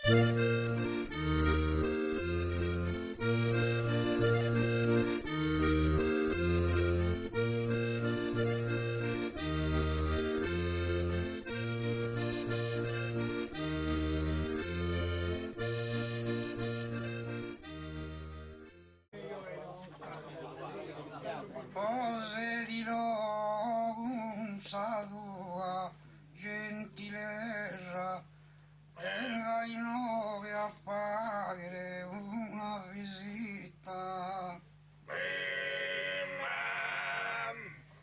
Cose dirò sa tua gentilezza, venga in nove a fare una visita.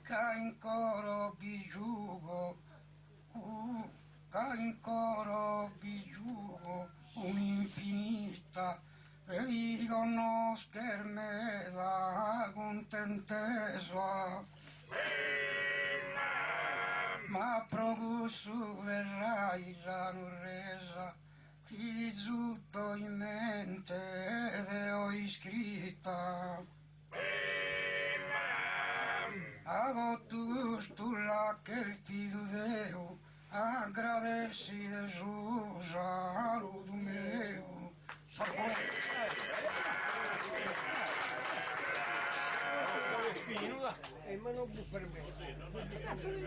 Ca in coro bigiugo, ca in coro bigiugo un'infinita, e li conoscer me la contentesa. Ma proprio su verrai già non resa, chi tutto in mente le ho iscritta. Hago tu la che il figlio agradeci de su saludo meu.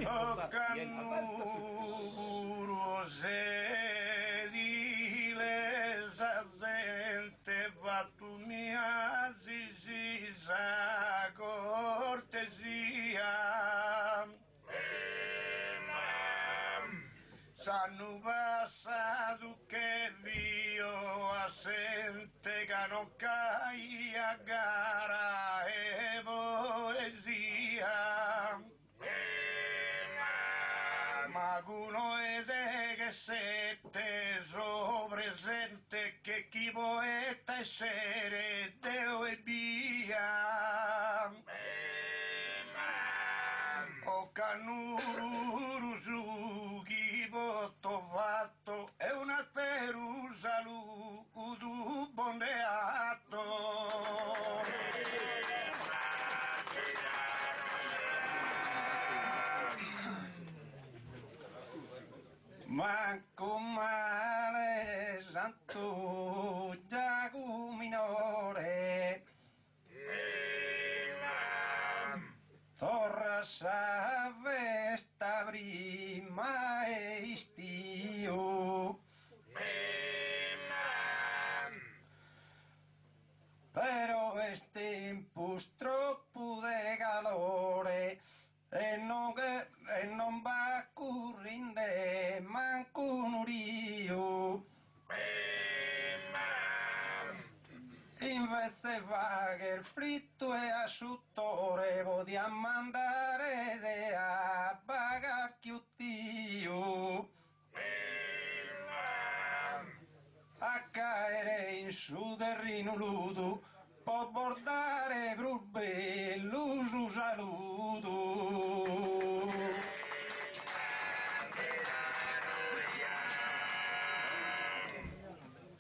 Oh cannuro sedile sa gente va tu mia sa cortesia. S'hanno passato che vio a sente che non caia gara e poesia. Ma conosce che siete so presente che chi poeta essere Deo e via. O cannuru su chi potto fatto è una teru saluto bondeato. Manco male santo Giacomo minore, torra sa festa prima e istio. Però è tempo troppo de calore e non va currinde manco un rio. Invece va che il fritto e asciuttore podia mandare de a pagar chiuttio. A caere in su terreno ludo può bordare pro bello su saluto.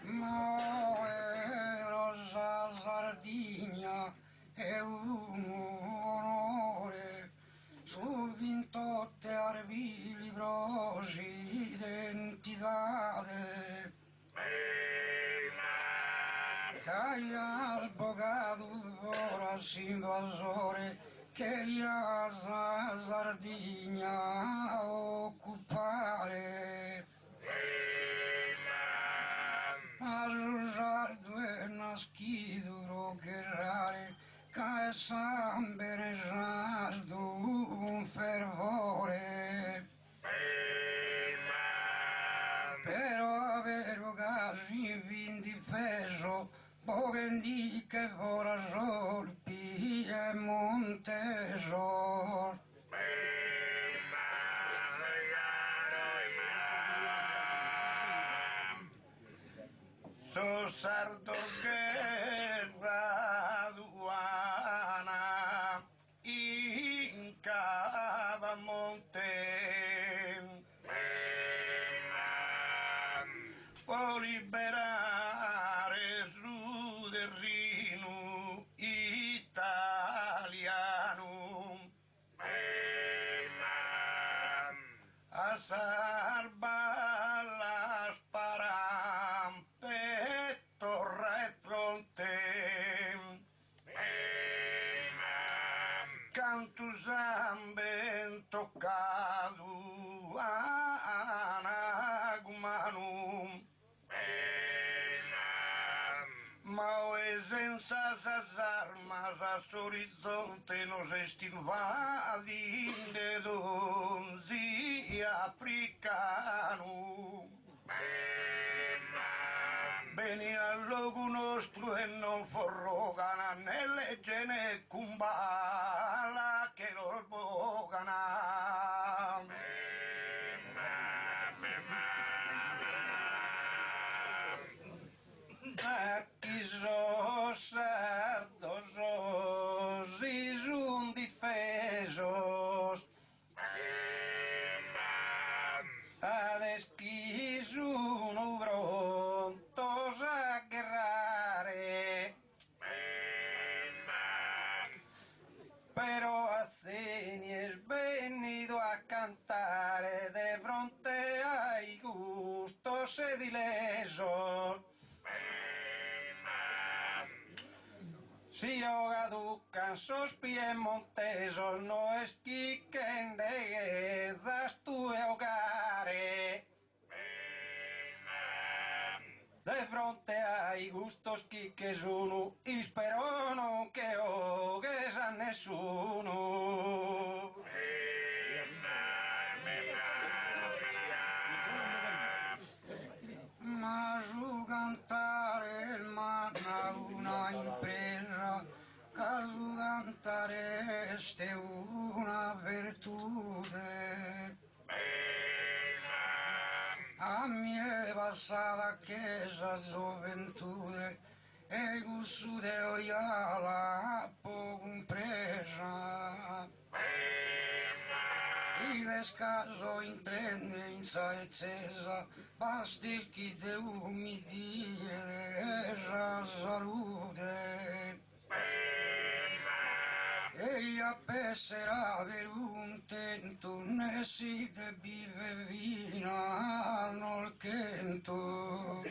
No, rosa Sardigna è un onore, su 28 arbili prosi identitate. Cai al bocado ora invasore che gli ha la Sardigna a occupare. Ma Rosardo è nascido che rare, che è San Bernardo un fervore. Però avevo casi in difeso, poche di che ora sorpi e Montesor. So sardo guerra aduana in cada monte. Può liberare su terreno italiano. A salvar la manum. Ma hoy senza esas armas a su horizonte nos estinvadin donzi africano. Venir al logo nostro e non forrogana nelle gene cumbala che lo bogana. Aquí sos sardosos i indifesos adeschi sono prontos a guerrare, pero Aceni es venido a cantare de fronte ai gustos edilesos. Si ahogaducan sos piemontesos no esquiquen reguezas tu ahogare. De fronte ai gustos che sono, spero non che oghes a nessuno. Ma su cantare il manna una impresa, caso cantare este una virtute. A mi è passata chiesa gioventù e gusto de oiala poco compresa. Il scaso intende in saezzesa, basti chi de umidire la salute. E a pesserà per un tento, ne si de vive vina nel chento.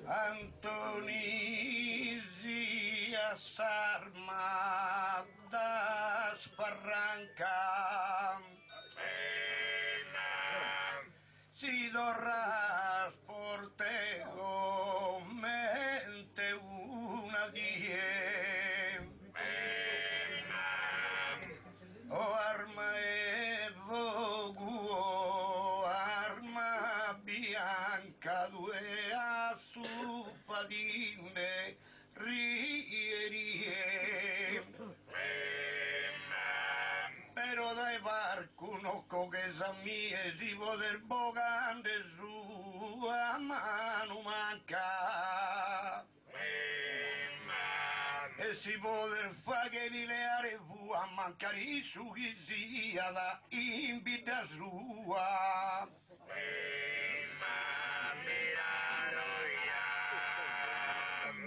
Antonisia s'arma da sparranca, si dorrà sportego mente una die. O arma e voguo, arma bianca, due a su padine rierie. Però dai barco no coghesa mie si poter bogande su a mano manca. E si poter fare lineare fu a mancare su chi sia da in vita sua.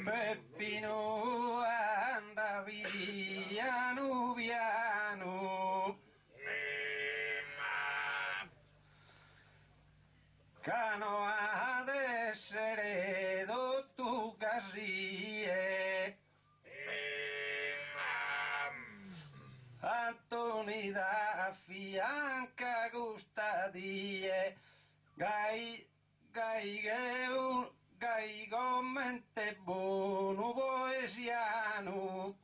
Peppino anda via piano, cano ad essere tu casie. Antoni da fianca gustadie, gai commente buono poesiano.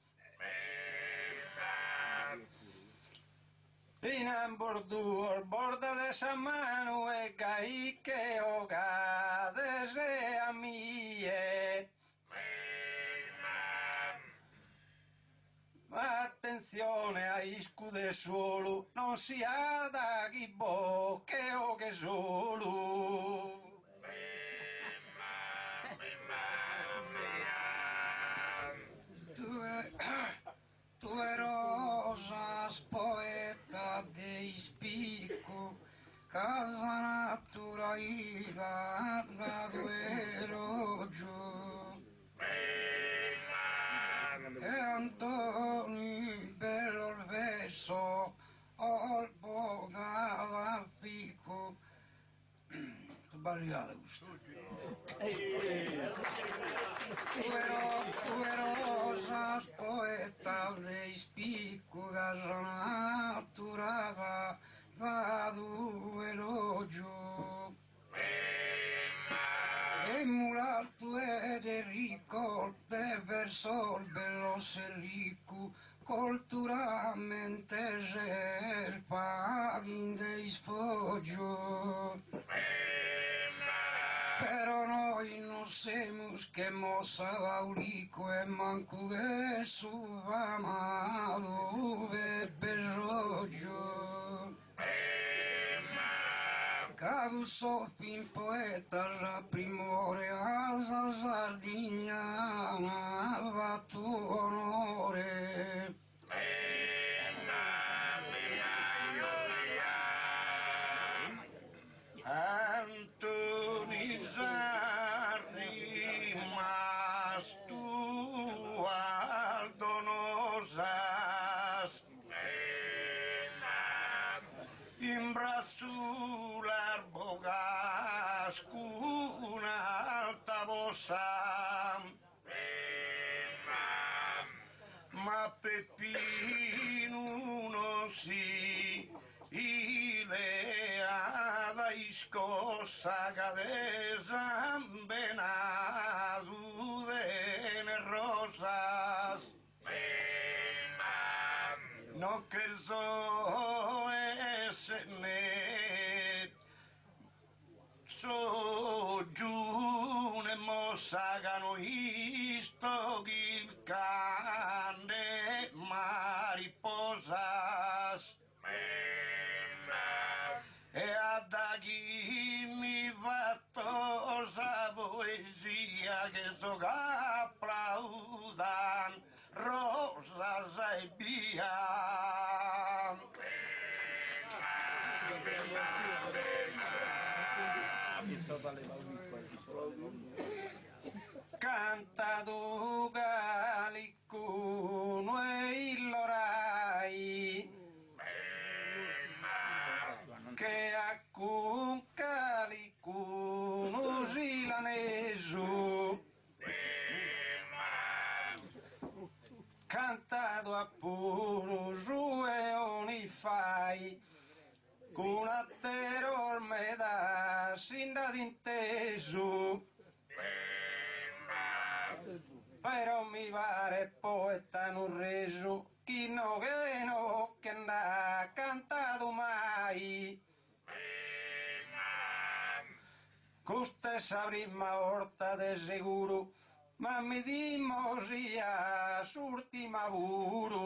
In ambordu al borda de San Manu e gai che ogades e a mie. Attenzione ai scude solo, non si ha da chi bocche o che solo. Tu è rosas poeta dei spicco, casa natura iva da due roggio. E Antoni bello il verso, ho il bocca fico. Sbagliato questo. Tu ero rosa poeta dei spicco, casa natura sol bello ser ricco, culturalmente el paghin dei sfoggio. Però noi non siamo che mossa l'aulico e manco che su va dove berroggio. Cago so fin poeta già primore alla sardignana va tu onore. Antoni Sarri, mas tu aldonosas, imbrasular bogas con alta bossa, ma Peppino non si ileada iscossa galesa benadu de rosas. No que so ese net so giune mossagano isto il cane mariposas e ad chi mi fattosa poesia che so che applaudan rosas e via. Cantado galicuno e illorai che a cun calicuno silanesu cantado appunto su e oni fai con a terror me da sinda d'inteso però mi pare poeta non reso chi no che n'ha cantato mai con stessa prima volta de sicuro ma mi dimo sia s'ultima vuro.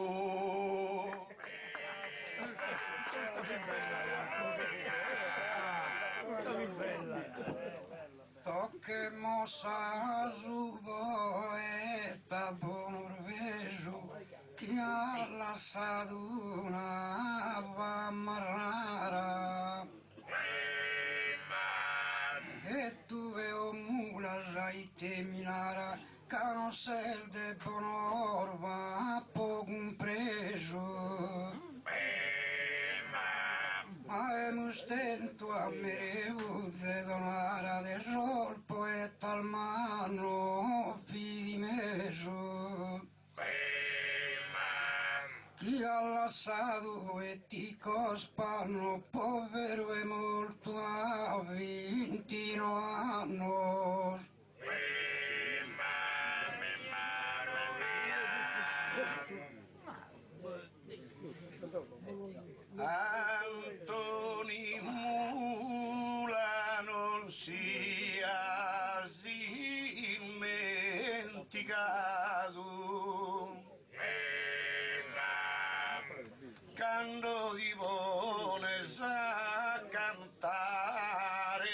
Tocche mossa su poeta bonorveso che ha lasciato una vamarrara e tu veo mula rai teminara che non sei de bonorva poco compreso. Ma è un stento a me de donara del rol poeta al mano figli meso. Chi ha lasciato e ti cospano povero e molto a 29 anni. Antoni Mula non sia dimenticato quando di buone sa cantare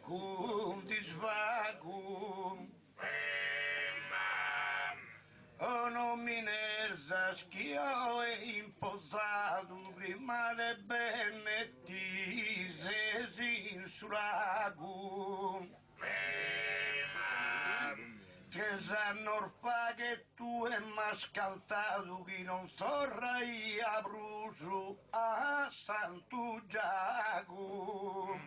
con disvago o non mi nersa schio e imposato prima de benetti se insulago che sanno fa che tu è mascaltato che non torrai a bruso a Santo Giacomo.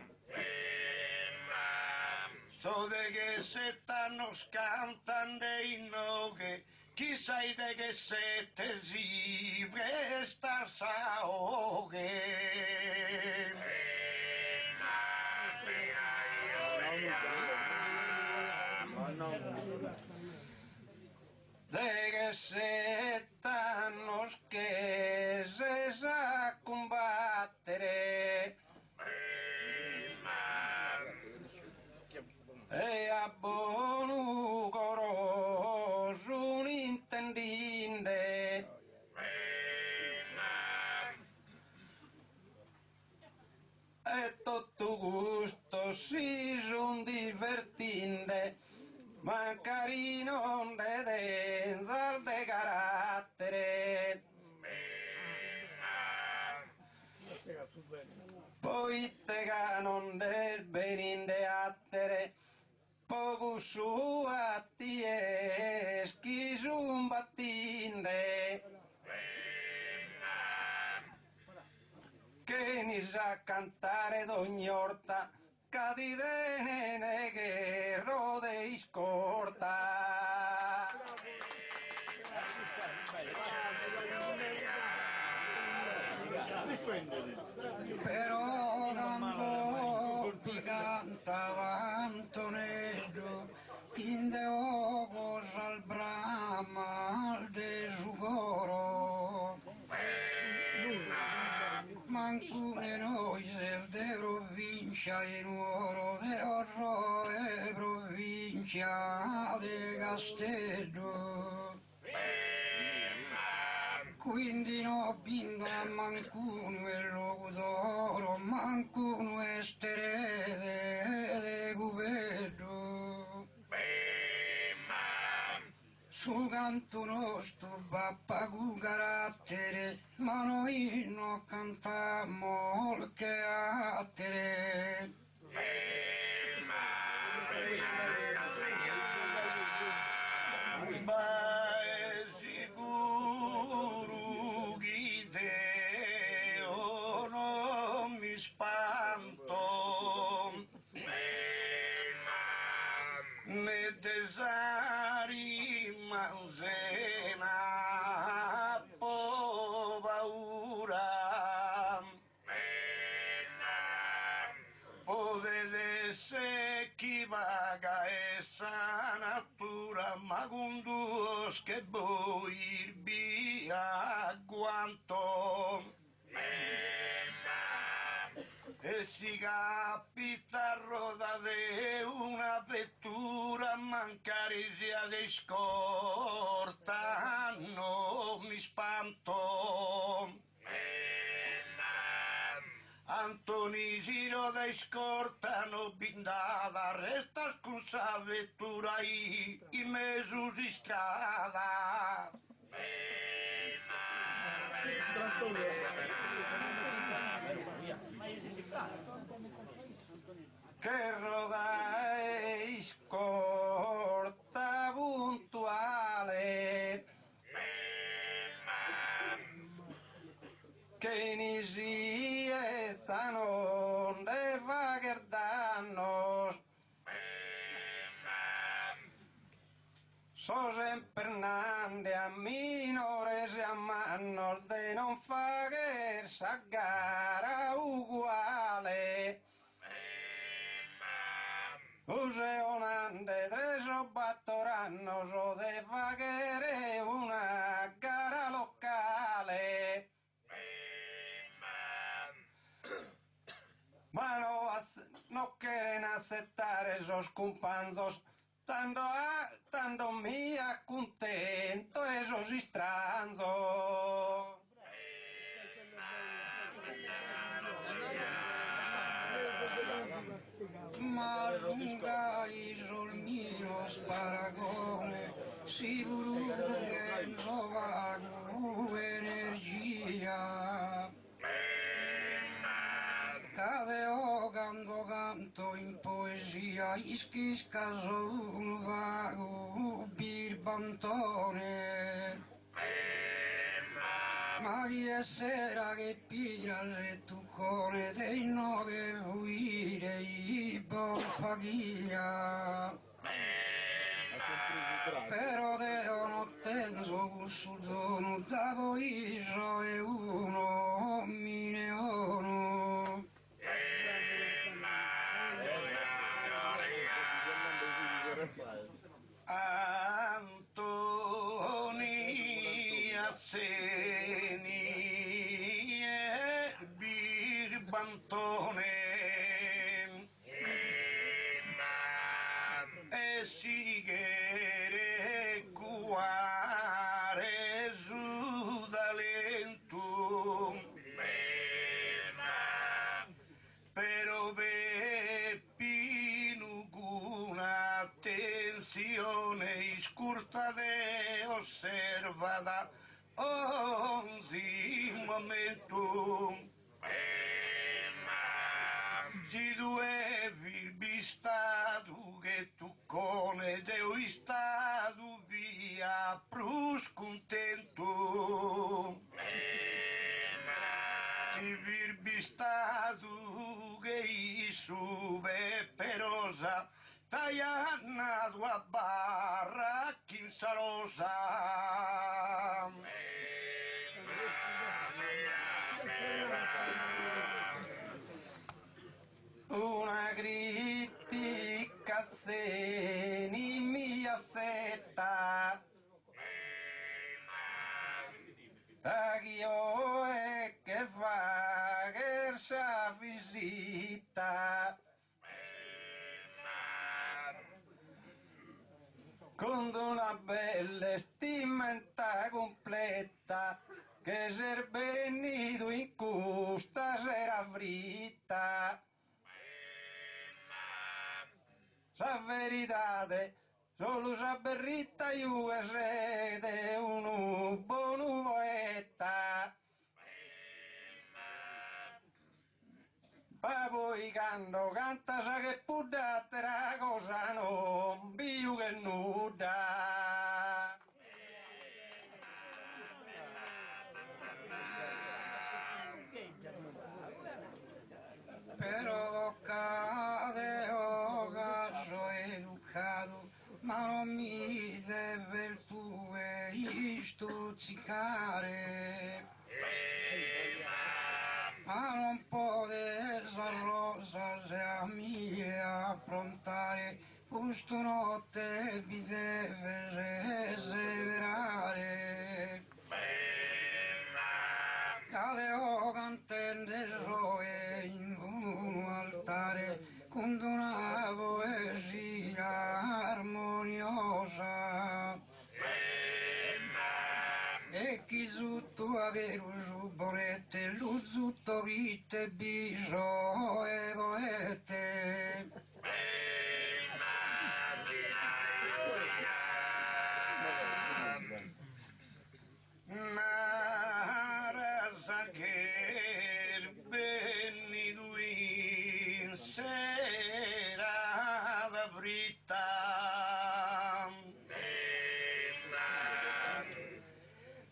So de che se t'hanno scantando in noghe, chi sai de che se te si presta saoghe. De che e tutto gusto si son divertinde, ma carino de denza de carattere. Poi te che non del beninde attere, poco su atti eschi su un battinde, che ni sa cantare d'ogni orta, cadidene che rode iscorta. Però quando mi cantava Antonello, tinde o cosa al brama al de su coro, mancune noi se de provincia in oro de Orro e provincia de Castello. Quindi no bingo a mancuno e locutoro, mancuno e sterede de cupeddo. Su canto nostro pappagu carattere, ma noi non cantammo il carattere. Ma è sicuro che Deo non mi spanto, né tesari manzena po paura. Potete essere chi paga essa natura, ma con due che voi via quanto. E si capita a roda di una vettura, mancare sia di scorta, non mi spanto. Antoni Giro de scorta no bindata, resta con sa vettura in mezzo di strada. Che roda è scorta puntuale, che iniziezza non ne fa che danno. So sempre nande a minore se a manno de non fare sa gara uguale. Use onande tre so battoranno so de fare una gara locale. Ma no quieren aceptar esos cumpanzos, tanto mi contento esos istranzos. Ma nunca hizo el mío paragone, si brugen roba energia. Cadeo canto in poesia, ischisca un vago birbantone. Ma chi è sera che pira il tuccone dei no che fuire i porpachia. Però Deo non tenso cussutono, da poi so e uno mineono. Antonia Seni e Birbantone e si chiede cuare su talento state osservata ogni momento. Si due virbi stato che tu con Deo stato via prus contento. Si virbi stato che sube perosa tagliana tua barra chinsarosa. Una critica se ni mia setta io è che fa che sa visita con una bella stimenta completa che serve nido in custa sera fritta. La verità, solo sa berritta io che siete un buon poeta. Ma poi quando canta sa che puddate la cosa non più che nuda. Però cade o caso educato, ma non mi deve il tuo stuzzicare. Ma non può esa rosa se a mia approntare, questo notte mi deve perseverare. Cadeo cantante roe in un altare con una poesia armoniosa. E chi zutto avere un borette, lo zutto vite biso e poete. Narasa che benni in sera da fritta.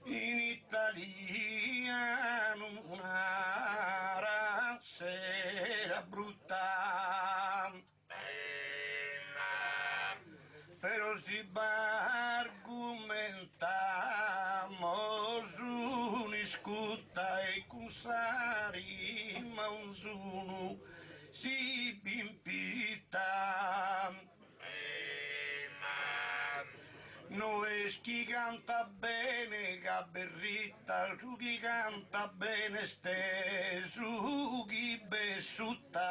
In italiano una sera brutta. Però si argomentamo su un'iscutta e con sarima un zuno si pimpita. Noi chi canta bene Gaberrita, su chi canta bene ste, su chi bessutta.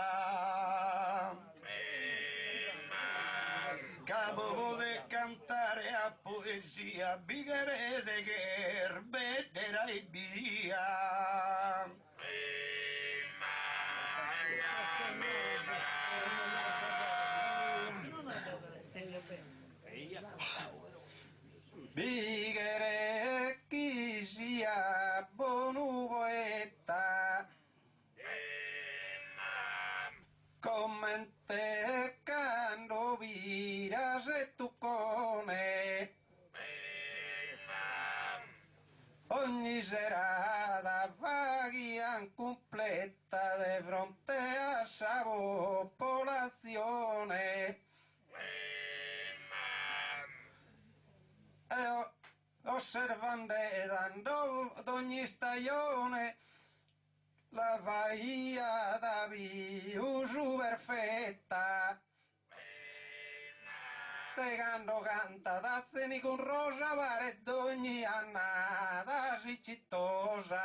Capo vuole cantare a poesia, bigherese che erbetterai via. Bighere chi sia buon poeta, commente quando vira se tu cone. Ogni serata vaghian completa di fronte a sa popolazione. E osservando d'ogni stagione la bahia da più perfetta. Te quando canta dazzeni con rosa pare d'ogni annata si cittosa.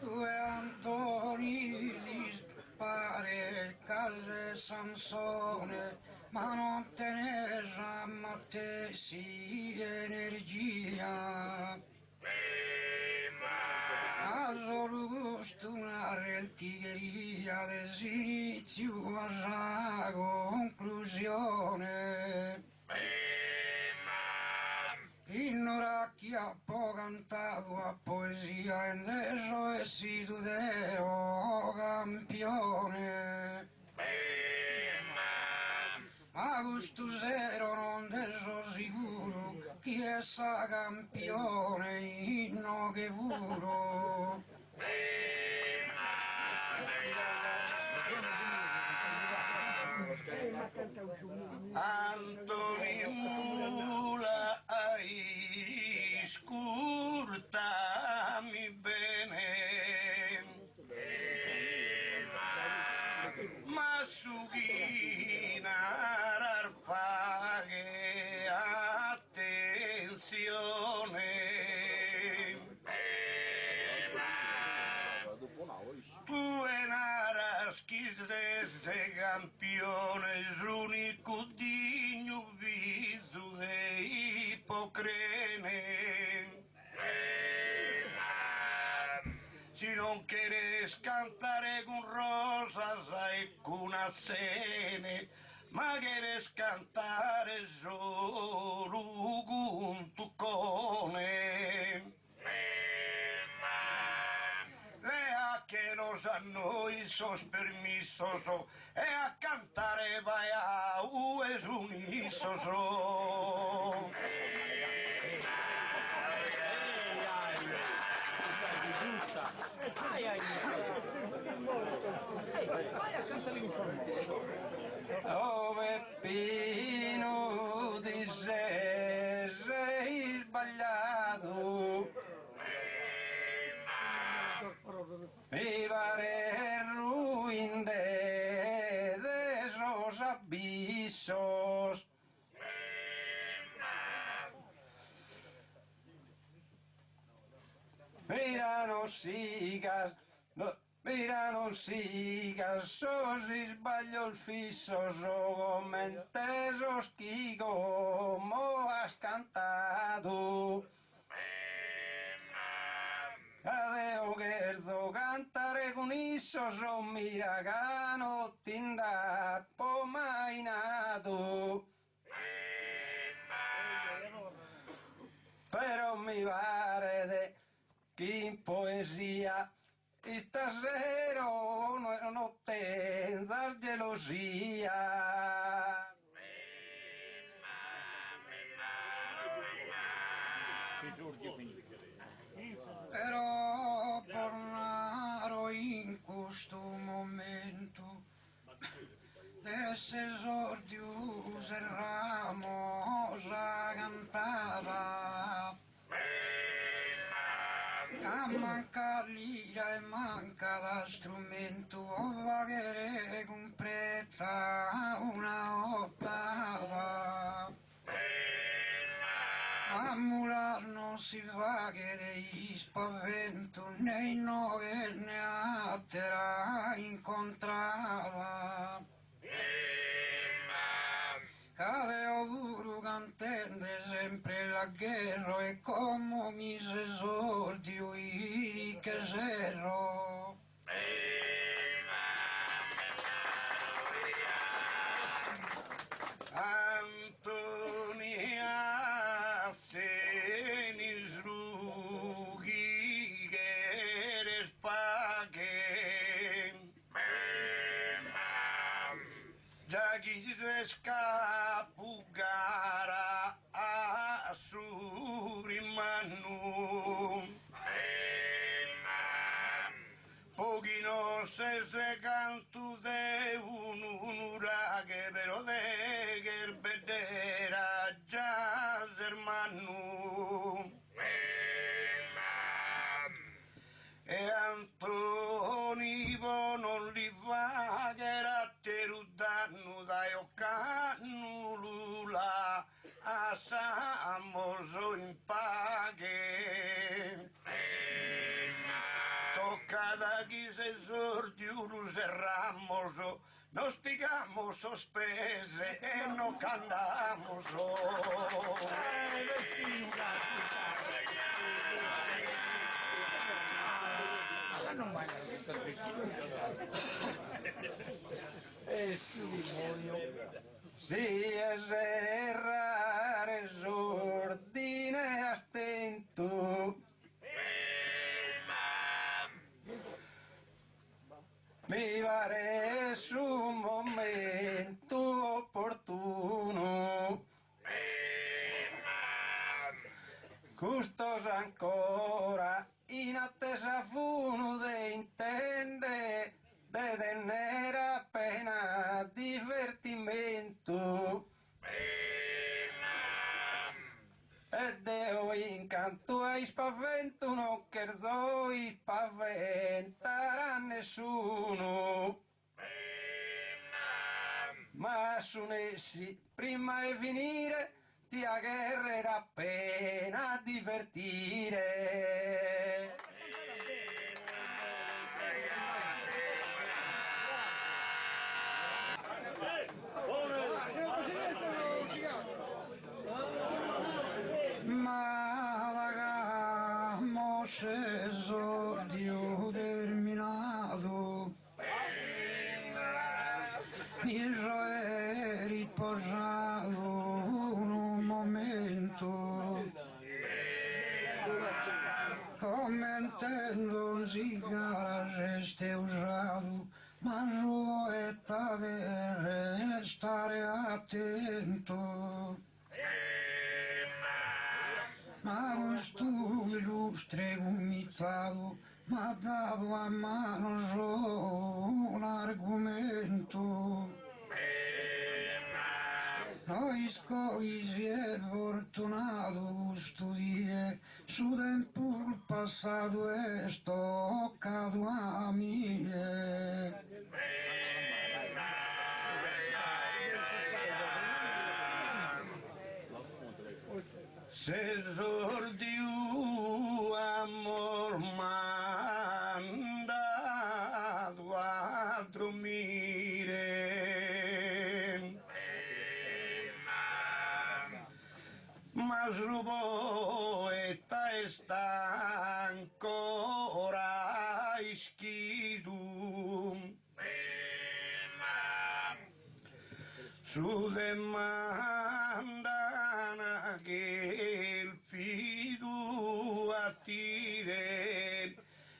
Due Antoni li spare case Sansone, ma non tenere a te sì energia. A solo costumare il tigheria desinizio alla conclusione. Ignoracchi ha po' cantato a poesia in deso e si tutero campione. Ma questo zero non deso sicuro chi è sa campione inno che puro. Antoni Mula ai scurtami bene, ma su chi nararfaghe attenzione. Tu e naras chi se campione l'unico digno viso de ipocrene. Si non quieres cantare con rosas e con acene, ma quieres cantare solo con tuccone. Lea che nos a noi sos permissos e a cantare vai a es unisos. Oh Peppino di sei sbagliato. Mi pare ruin de esos abissos. Mira, no sigas, mira, no sigas, sos sbaglios fissos o comentesos chi como has cantado. Adeo gerzo cantare con issos o miragano tindrà po mai nato. Però mi pare de chi in poesia stasera non tenzar gelosia. Però tornaro in questo momento d'esordio serramosa cantava. A manca l'ira e manca lo strumento, va che compretta una ottava. A mular non si va che dei spavento, né no che ne attera incontrava. Cadeo puro cantende sempre la guerra e come mi se sordio i che zero. Antonia seni zrugi geres paghe. Da chi se scapugara a surimanu. Pochino se cantu de un'ura che però de che bedera già hermano. E Antonivo non li va che era terudanno dai occannu lula a samoso in paghe. Cada chi se sordiuro serramos, nos picamos sospese e no cantamos. E su demonio. Si es errare sordine a stento. Mi pare su un momento opportuno. Custos ancora in attesa funo de intende de tenere appena divertimento. E deo incanto e spavento non cherzo spaventare a nessuno. Ma su nessi prima di finire ti a guerra era appena divertire. Malagamo esordio terminato, mi ero riposato un momento, commentando un sigaro reste usato, ma ruota di restare attento. Ma questo illustre comitato m'ha dato a mano solo un argomento. Noi si è fortunato custodire su tempo passato e stoccato a mie. Se sordiu amor mandato a dormire, ma il poeta sta ancora ischido su demanda che il fido attire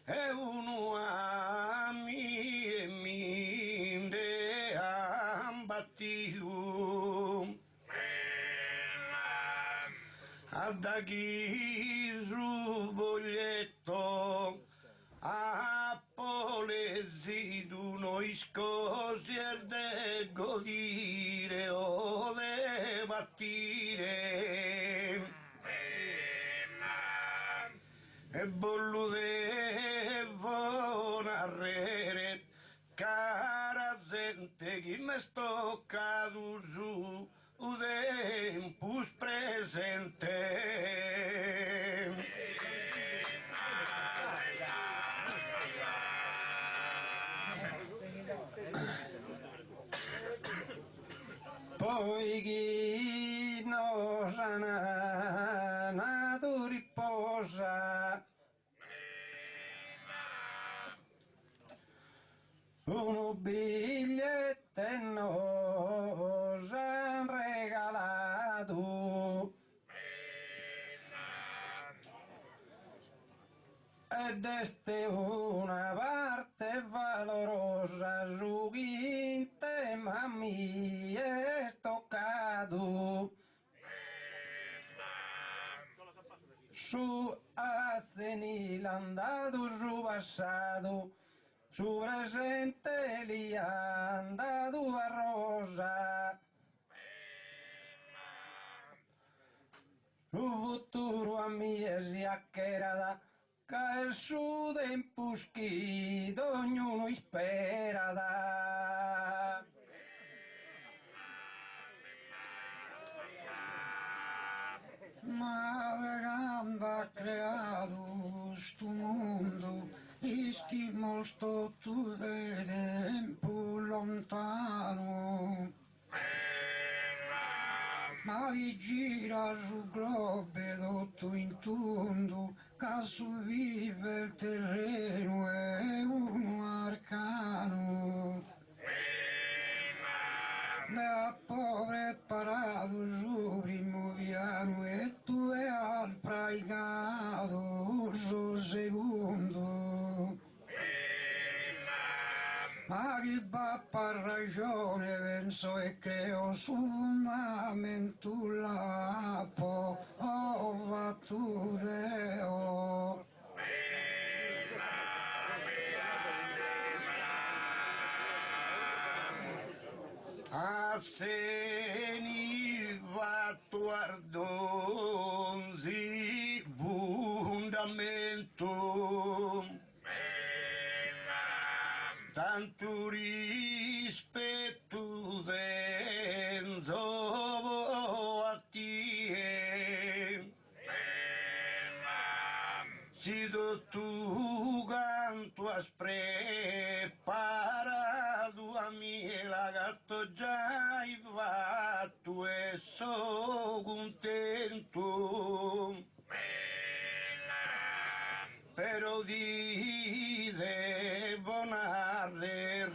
è uno a mie minde ambattido da chi su voglietto a polesidu noi scosi e de godire o de battire e bollu devo narrere cara gente chi me sto caduto u tempus presente. Poi chi non sana nato riposa un biglietto e nos han regalato ed este una parte valorosa su chi in tema mi è toccato su a senile andato su passato su presente li andato a rosa su futuro a mia si accherada che il suo tempo schito ognuno spera da. Ma ha creato sto mondo e schimo sto tu de tempo lontano. Ma li gira su globe tutto in tondo, che vive il terreno e uno arraigado su secondo. Ma chi va per ragione penso e creo su fondamento lapo ho battuteo. A seni vatto ardonzi fundamento, tanto rispetto denzo a te. Si tu canto has preparato a me la gatto già hai fatto e so contento. Però di devo narrare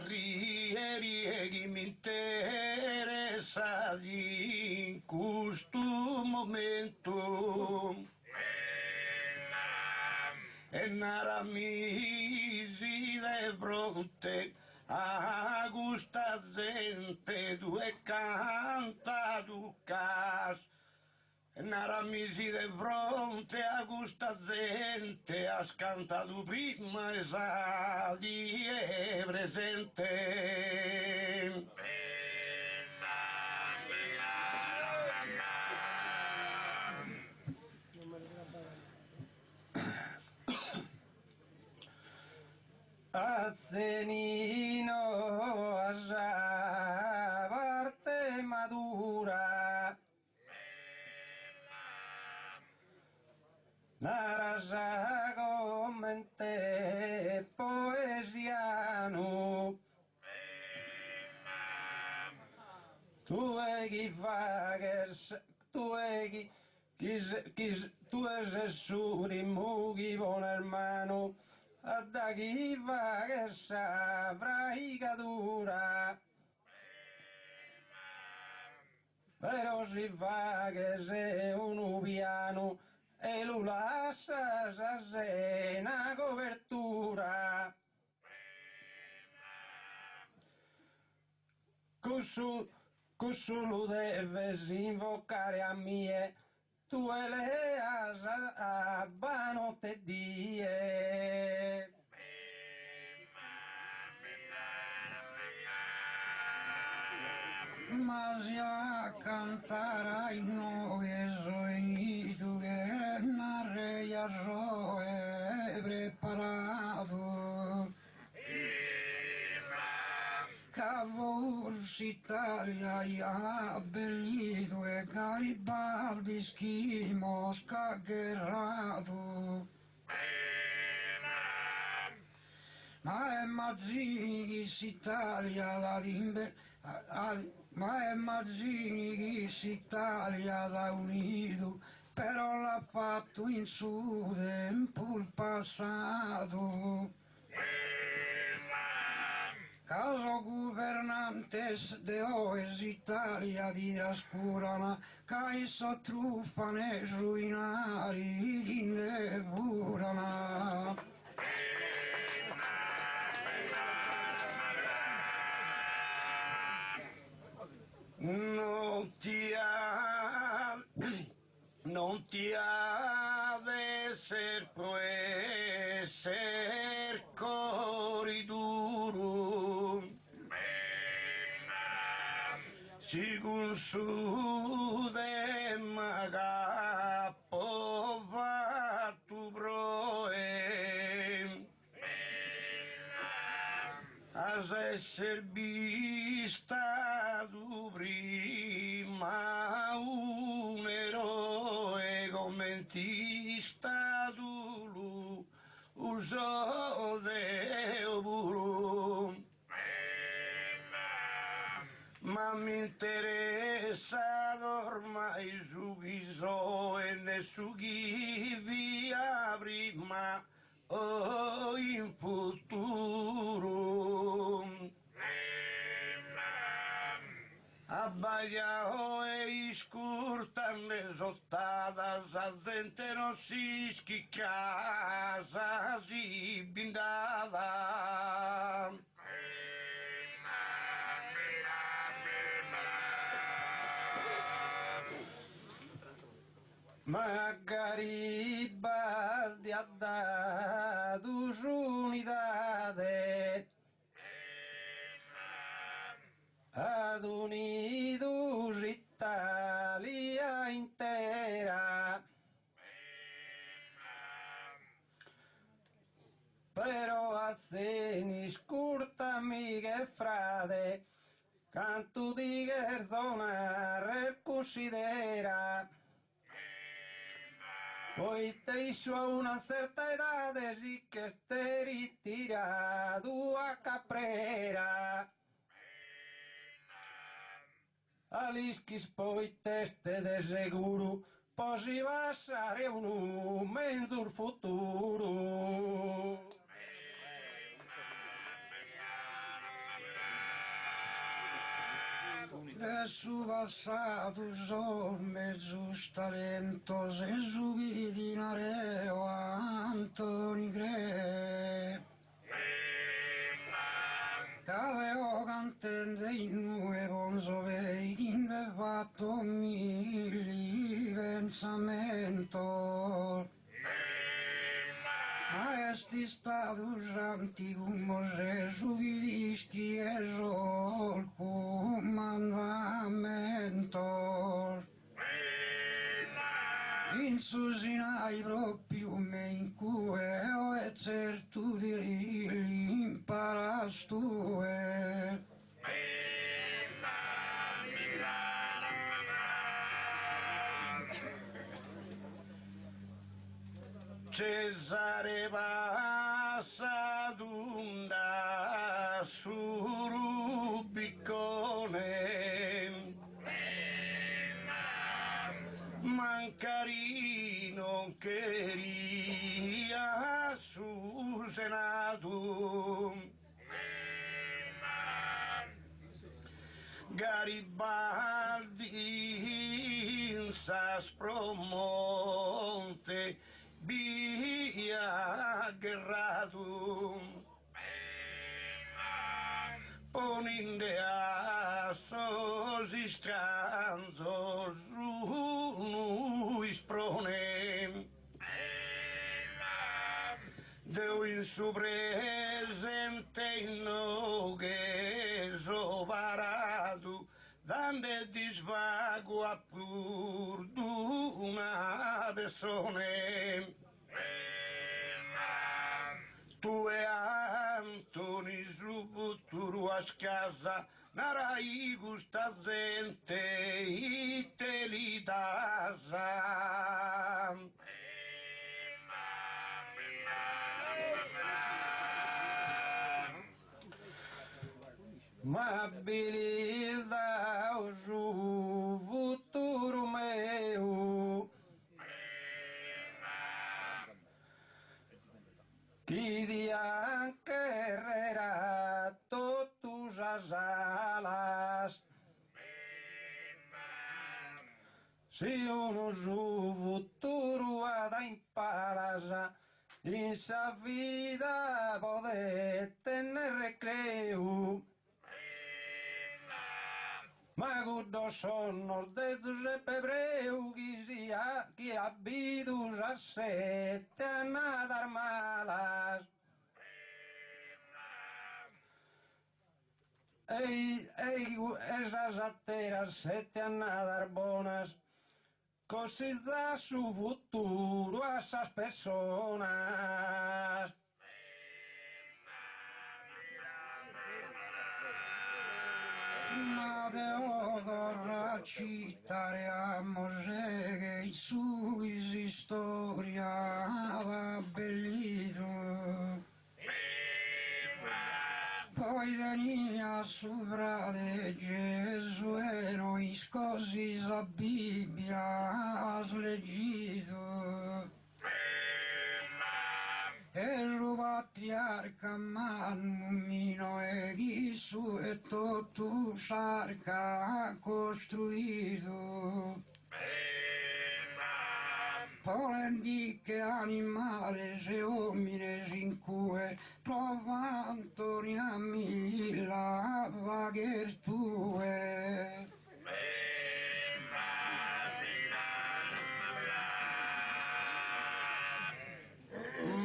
che mi interessa in questo momento. E nara misi de fronte a questa gente due canta du cas. E nara misi de fronte a questa gente ha scantato prima e sa di è presente. Assenino a parte madura, narasa commente poesiano, tu è chi fa che tu è tu è su rimugi buon hermano. Da chi va che sa fraicatura, però si fa che sei un piano e lo lascia se una copertura. Cosù lo devi invocare a mie, tu e le a banotte die. Ma si a cantare in noi sogni che narrei a roe preparato. Forse Italia ha abbellito e Garibaldi schimo scagherrato. Ma è Mazzini che s'Italia la limbe, ma è Mazzini che s'Italia l'ha unito, però l'ha fatto in suo tempo il passato. Caso governantes de oes Italia di trascurana, che so truffane ruinari di neburana. Non ti ha de ser può ser cori duro, si con su de magapo va tu proe. Has esser vistato prima un eroe commentista tu uso de buru. Ma mi interessa ormai su chi so e ne su chi via prima o in futuro. A Abbagliao e scurtane sottadas, a gente non si schicasa, si blindada. Magari Bardi ha dato unidade ad unidos Italia intera, però a seni scurta amiche e frate, canto di garzonare considera. Poi te a una certa età sì che stai ritirato a Caprera. Alischis poi teste de seguro, posi passare un mezzo futuro. De su passato son mezzus talentos e su vidinare o Antoni Gre. Aveo cantante in nue bonzo vedi ne fatto mili pensamento. Ma esti stato antico Mosè su dischi e sol comandamento. In susinai proprio me in cui ho e certo di imparastu e Cesare Passadunda su Rubicone, Mancari non queria su Senato, Garibaldi in Saspromonte via Gerrato, poninde a sosi stranzo su isprone. Deu in su presente in noghe soparatu, dande disvago a pur d'una persona. Tu e Antoni su futuro a casa, narai gusta gente e te li dasa. Ma bilda o su futuro meu, chi di anche Herrera totus as alas, si uno su futuro ad impalasa, in sa vida poder tener recreo. Ma gudo sono de Giuseppe Ebreu chi abidus a sette a nadar malas. Esas atteras sette a nadar bonas, così da su futuro a esas personas. Ma devo citare a Mosè che in sua storia ha abbellito. Poi venia sopra di Gesù e noi scosi la Bibbia has leggito. E il patriarca Mannumino e chi su su e tu sarca costruito. Polendi che animale se omine sin cue provanto a milla vagher tue.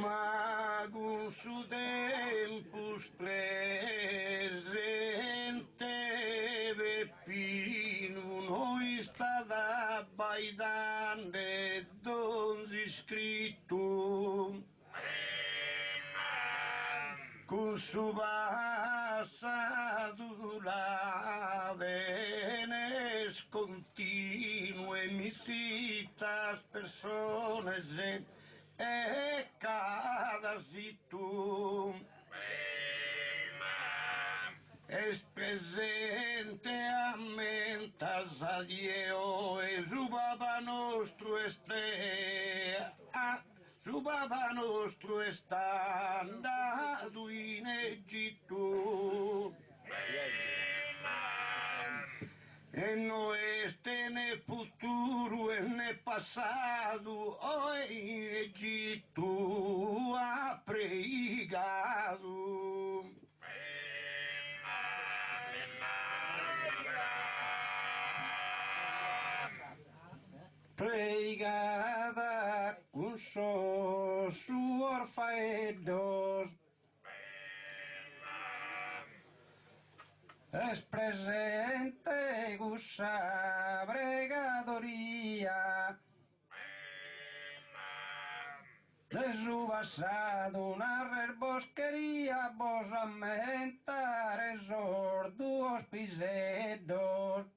Mago su tempus presente Peppino noi sta da baidande donzi scritto con su passato la venes continue misitas persones e cada tu es presente a mentas a Dio e su Baba nostro su Baba nostro sta andato in Egitto e no este ne futuro e ne passato o in Egitto ha pregado. Pregada con su orfaedos es presente gusa bregadoría de su basado una rebosquería vos aumentar esos dos pisedos.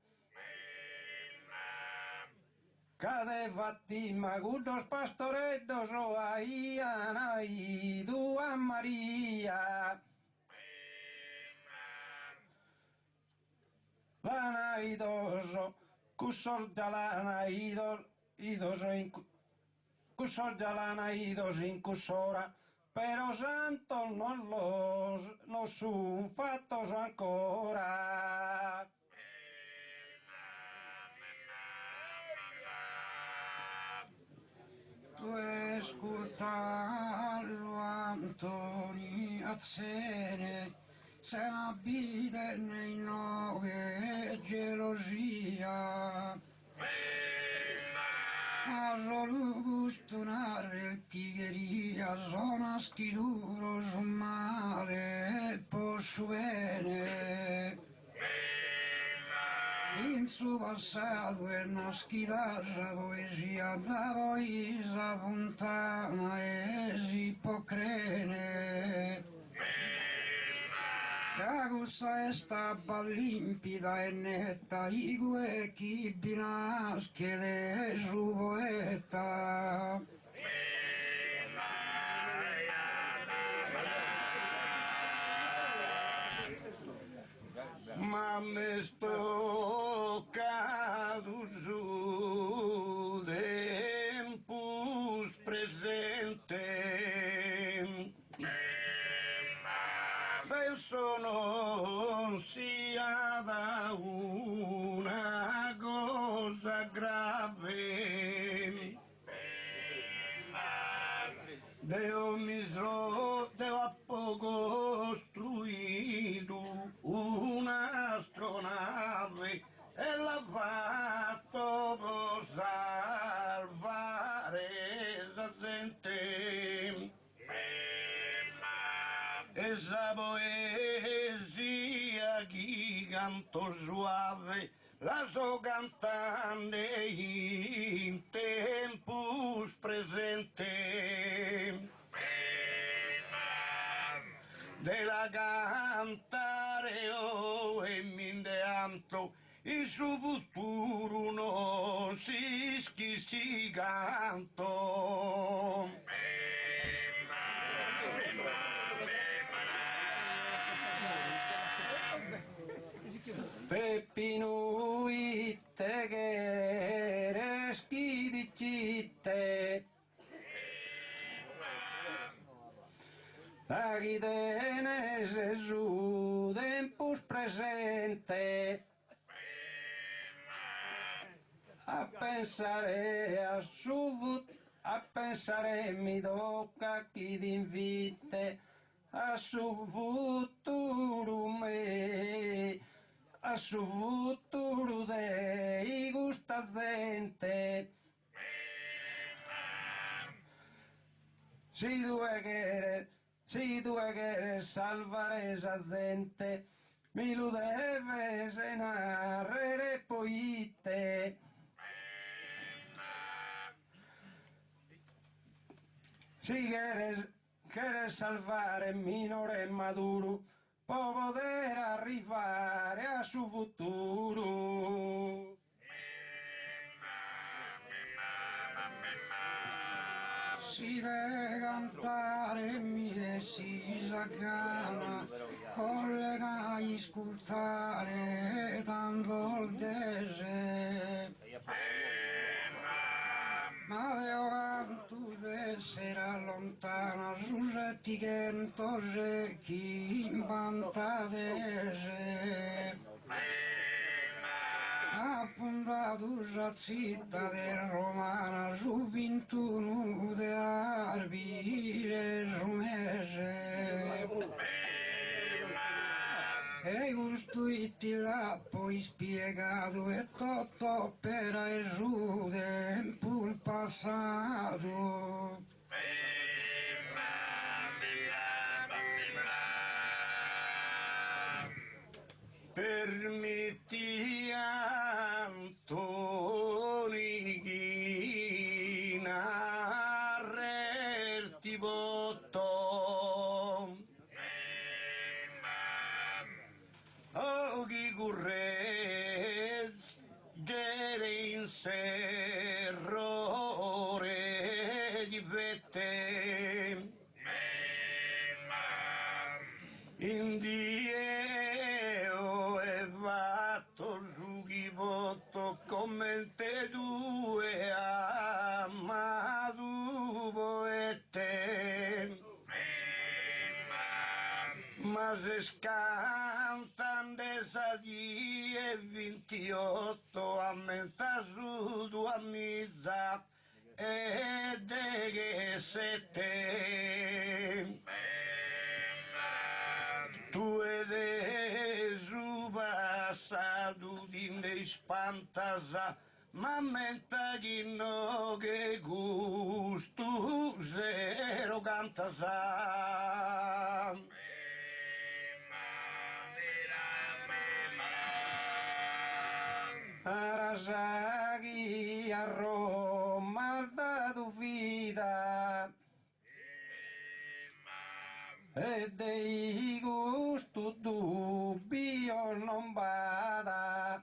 Cada Fatima, gudos pastoretos o ahí ido a María. Lana idoso, cusos ya lana idoso, cusos ya lana idos incusora, pero santos no son fatos ancora. Tu ascoltarlo Antoni Azzene, se abite nei nove gelosia. A solo gusto una rettigheria, sono schiduro su male, posso bene. In suo passato è una schilata poesia da poesia fontana e si può credere. La cosa è stata limpida e netta, i gue chi binasche su poeta. Ma me sto cadu su tempus presente penso non sia da una cosa grave Deo a poco costruito un'astronave e l'ha fatto per salvare la gente. Esa poesia giganto suave la so cantando in tempus presente. De la cantare e mindeanto il suo futuro non si canto. Peppino itte che reschi di citte, la chi tenese su tempus presente a pensare a pensare mi tocca chi d'invite a su futuro me a su futuro dei gusta gente si tu quieres salvare esa gente mi lo debes narrare poi te. Si quieres salvare il minore Maduro, può poter arrivare a suo futuro. Si deve cantare e si la gana, collega a ascoltare tanto il desè. Ma Dio canto d'essere lontana, su setticento secchi in pantadese. Ha fondato la città romana su 21 di arbire rumese. E costruiti l'ha poi spiegato e tutto per il suo tempo il passato. Permetti Antoni narrerti botto Oggi currez gere in serrore di vette Indio e vatto su chi voto commente due amato poete ma se scantan desa 28 a metà su tua mizza e de che sette tu ed su passato di ne spantasa ma menta chi no che gusto zero cantasa Arasaghi a Roma ha dato vita e dei gusti dubbio non vada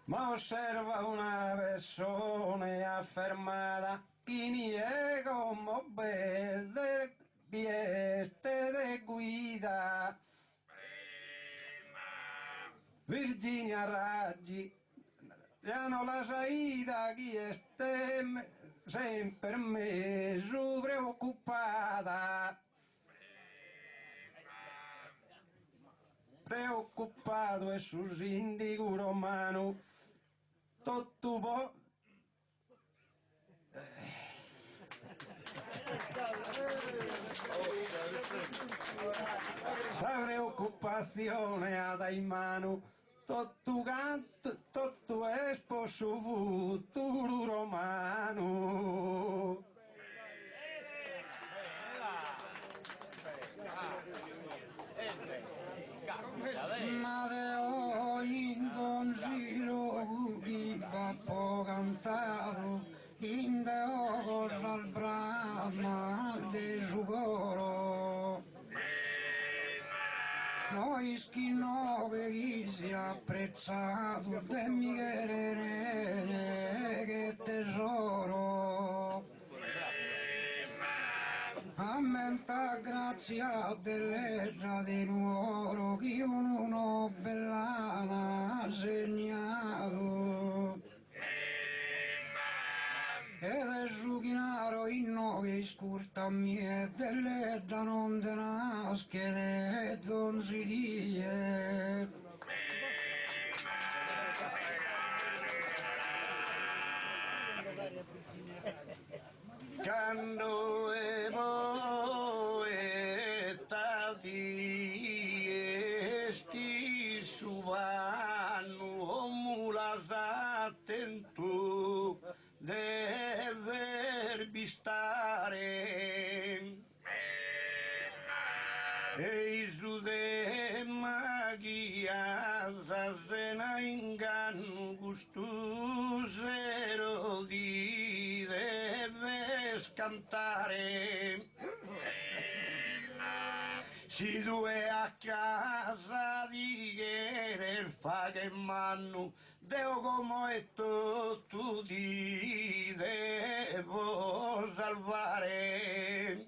ma osserva una persona affermata chi ne è come belle vieste de guida Virginia Raggi hanno la saída chi este sempre me su preoccupata preoccupato e su sindico romano tutto po' la preoccupazione ha in mano tutto canto, tutto espo su futuro romano. Mateo in don giro chi va po' cantato in deo cosa al brama de su coro noi schino che chi sia apprezzato de mi querere che tesoro ammenta grazia delle di nuoro chi uno bellana ha segnato ed è su chinaro inno che scurtami e delle da non te naschere donzidie. Quando e poeta di esti suvano mulas attento deve bistare e su de magia zazena ingan gustusero di deves cantare si due a casa di Gherer fa che mannu deo come è tu ti devo salvare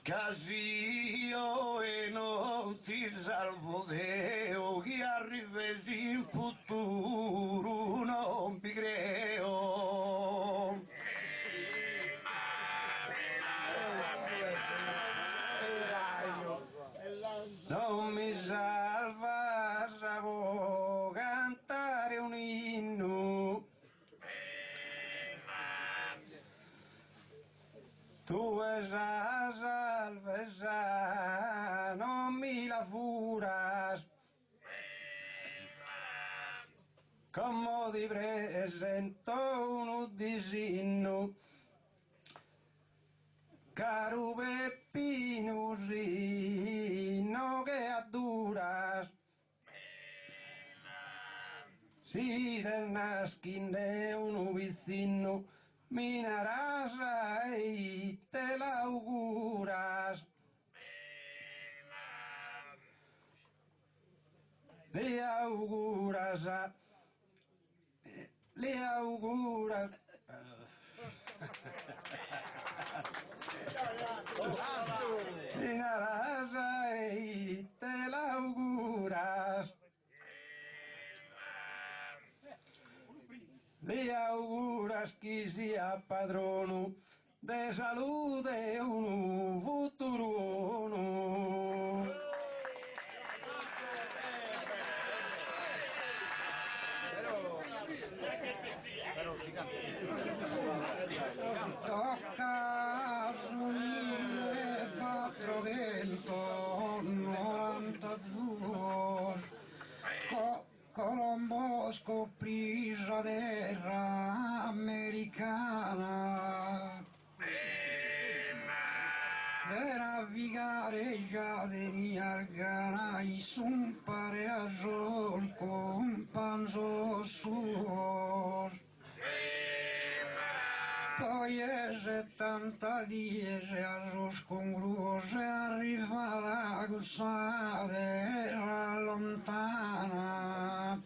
Casio e non ti salvo Deo che arrivesi in futuro non vi creo non mi salva savo cantare un inno tu esa salvezza non mi la furas come ti presento un disinno caro Peppino Sino che adduras si del naskin de un vicino mi narasa e te l'auguras le auguras le auguras mi narasa e te l'auguras le auguras chi sia padrono de salute un futuro tocca su 1492 Colombo scoprì la terra americana per navigare già tenia il ganai su un pareaggiol con panzo suo poi è 70 dies arroz con gruos è arrivata questa terra lontana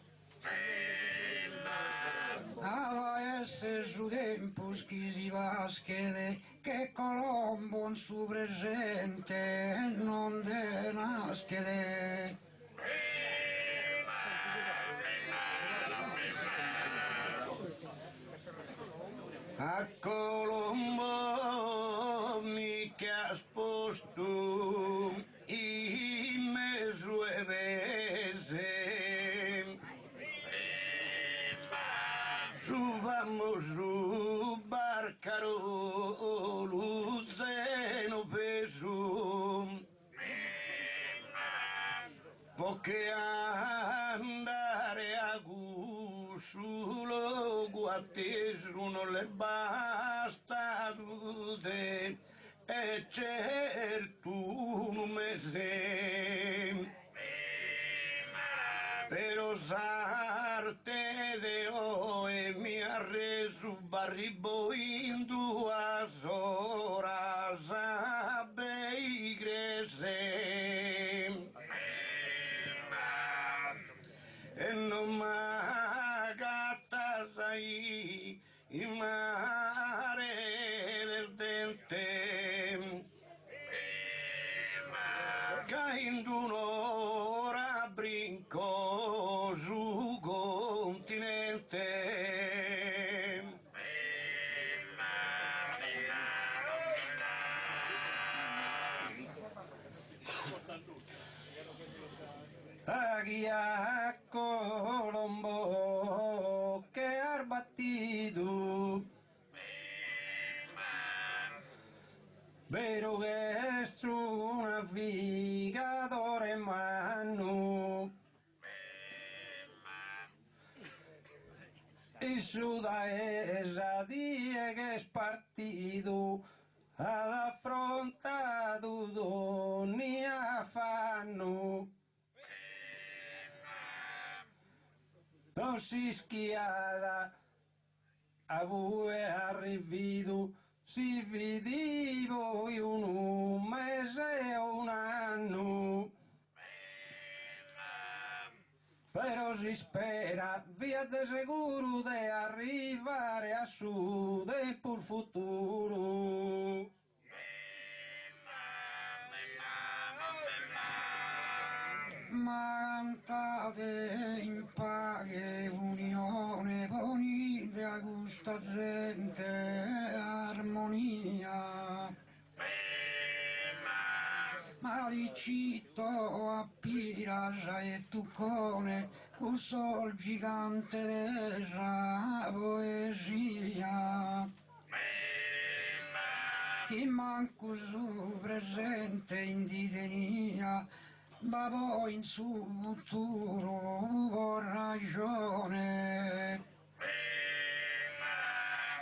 alla essere su tempus chi si va a schede che Colombo in su presente non te naschede a Colombo mica sposto in mezzo e vese subamos su barcaro zeno peso poche andare a gusulo guattesu non le basta tutte e certo un mese pero sarte de hoy mi arresu barribo in 2 horas a Beigre e non m'agatta sai il mare verdente che in un'ora brinco su continente chi a Colombo che ha battuto, vero che è un navigatore in mano, il sudaese die che è partito ad affrontato ogni affanno. Non si schiada, a voi arrivato, si vedevo in un mese o un anno. Però si spera, via de sicuro, di arrivare a sud e pur futuro. Ma cantate in pace, unione, ponite a questa gente, armonia. Ma di citto a Pirasa e Tuccone, un sol gigante della poesia. Chi manco su presente in ditenia, ma poi in su futuro ho ragione.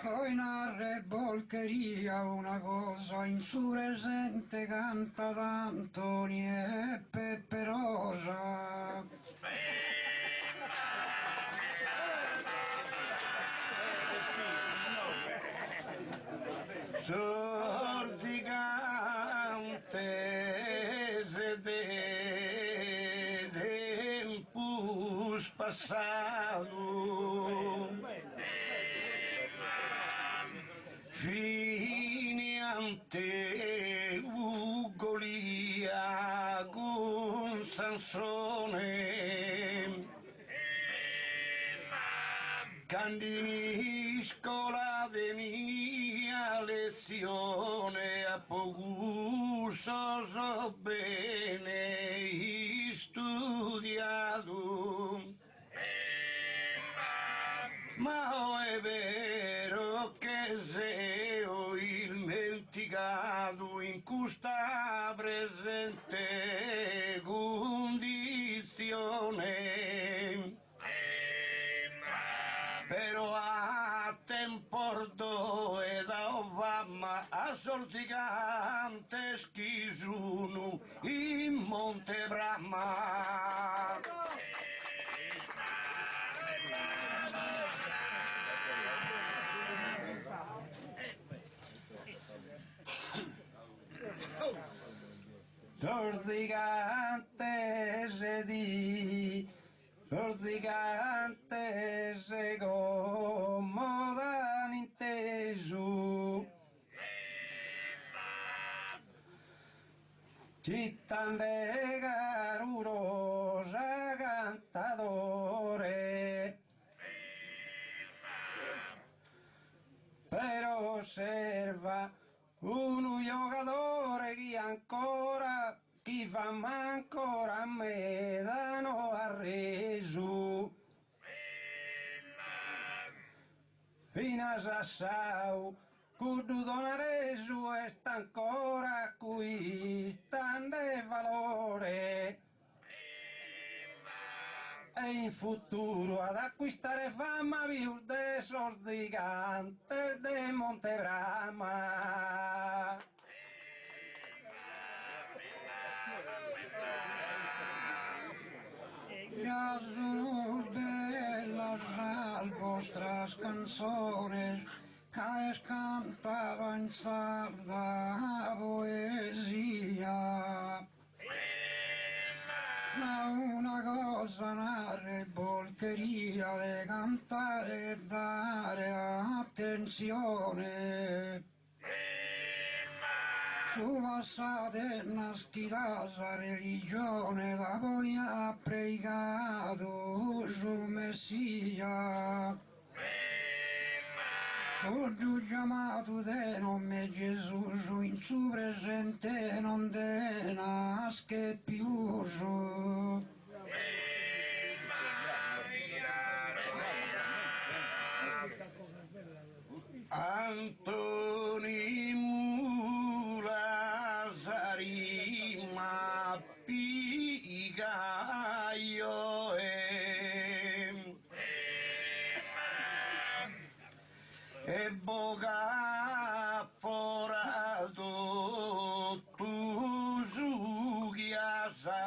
Poi narra bolcheria una cosa, in su presente canta tanto, nie peperosa. Sordicante de tempus passato, finiante Ugolia con Sansone, candinisco la mia lezione a poco so bene studiato, ma è vero che se ho dimenticato in questa presente condizione, però a tempo e da Obama a sorticante schisuno in Monte Brahma. Sorticante se di, sorticante se comoda inteso, città carurosa cantatore, però osserva uno giocatore che ancora, chi fa ma ancora a me danno arreso. Fino a Sassau, cudo donaresu e sta ancora qui, stande valore. E in futuro ad acquistare fama più de Sordigante de Montebrama. Ya sono bellas las vostras canzones, que es cantada en sarda poesia. Ma una cosa, una rebolcheria de cantare e dare attenzione. Su passate una schilasa religione da poi ha pregato su Messia. O giù chiamato te nome Gesù, in su presente non te nasce più. Antoni Mulasarima Pigaio e boga forato tu giughiasa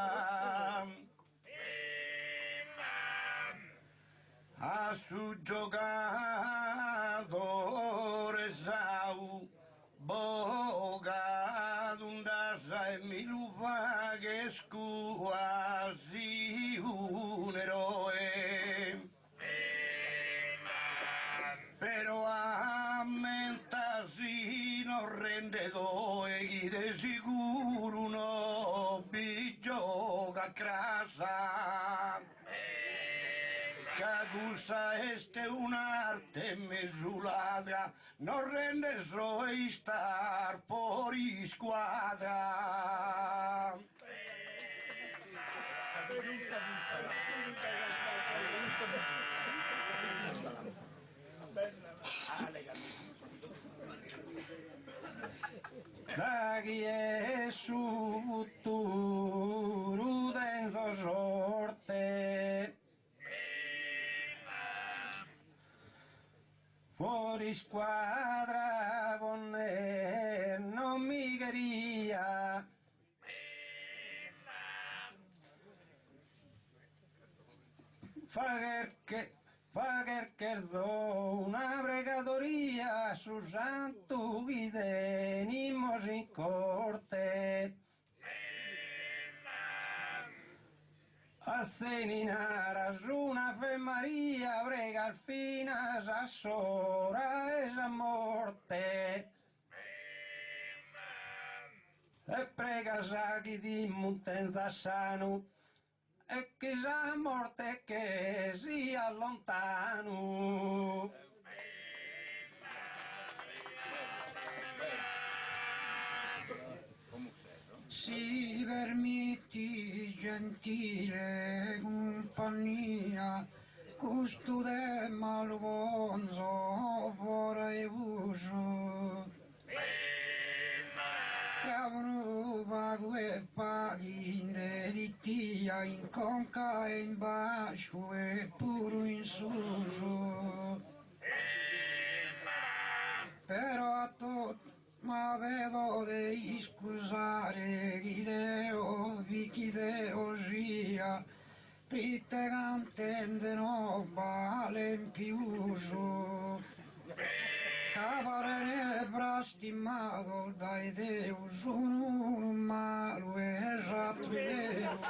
a su giocatore sau boga d'undasa e mi luva che scuasi un eroe però a mentasi non rende doe chi de sicuro no bi gioca a crasa che questa este un'arte mesulata non rende soi star fuori squadra da chi è su futuro denso sorte fuori squadra con non mi queria fa che so una pregatoria su santo chi tenimos in corte a seninara su una fe Maria prega al fine a sora e a morte e prega sa chi di montenza sano e che sa morte che sia lontano. Si permetti gentile compagnia, questo tema lo bonzo vorrei uso. Cavolo pago e paghi in delittia, in conca e in bacio e pure in suso. Però a tutto ma vedo di scusare chi deo sia, pitte cantende no vale in più su. Cavare prastimato dai Deus un malo e ratto vero.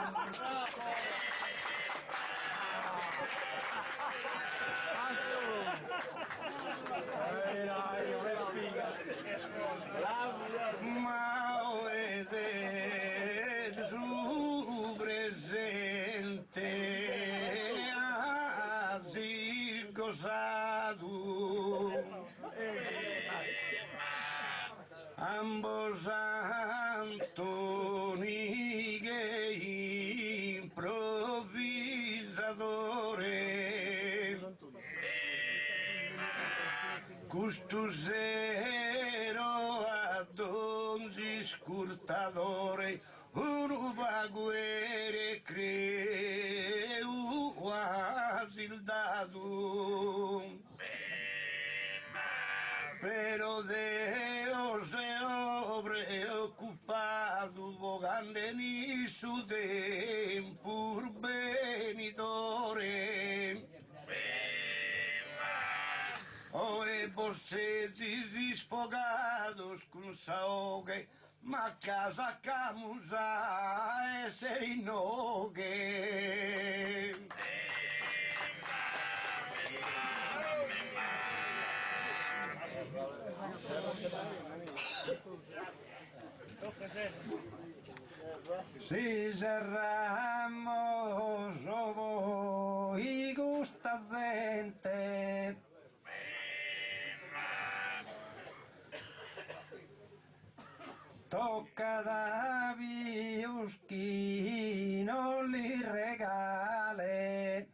ma vede su presente a zirgosato ambos Antoni che improvvisatore custusero ad ogni scurtatore un vaguere creu asildato pero Deus se preocupado vogande ni su tempo benitore e bossetti disfogados con saoghe ma a casa camusa e serinoghe si cerramos voi gusta gente tocca da vius chi non li regale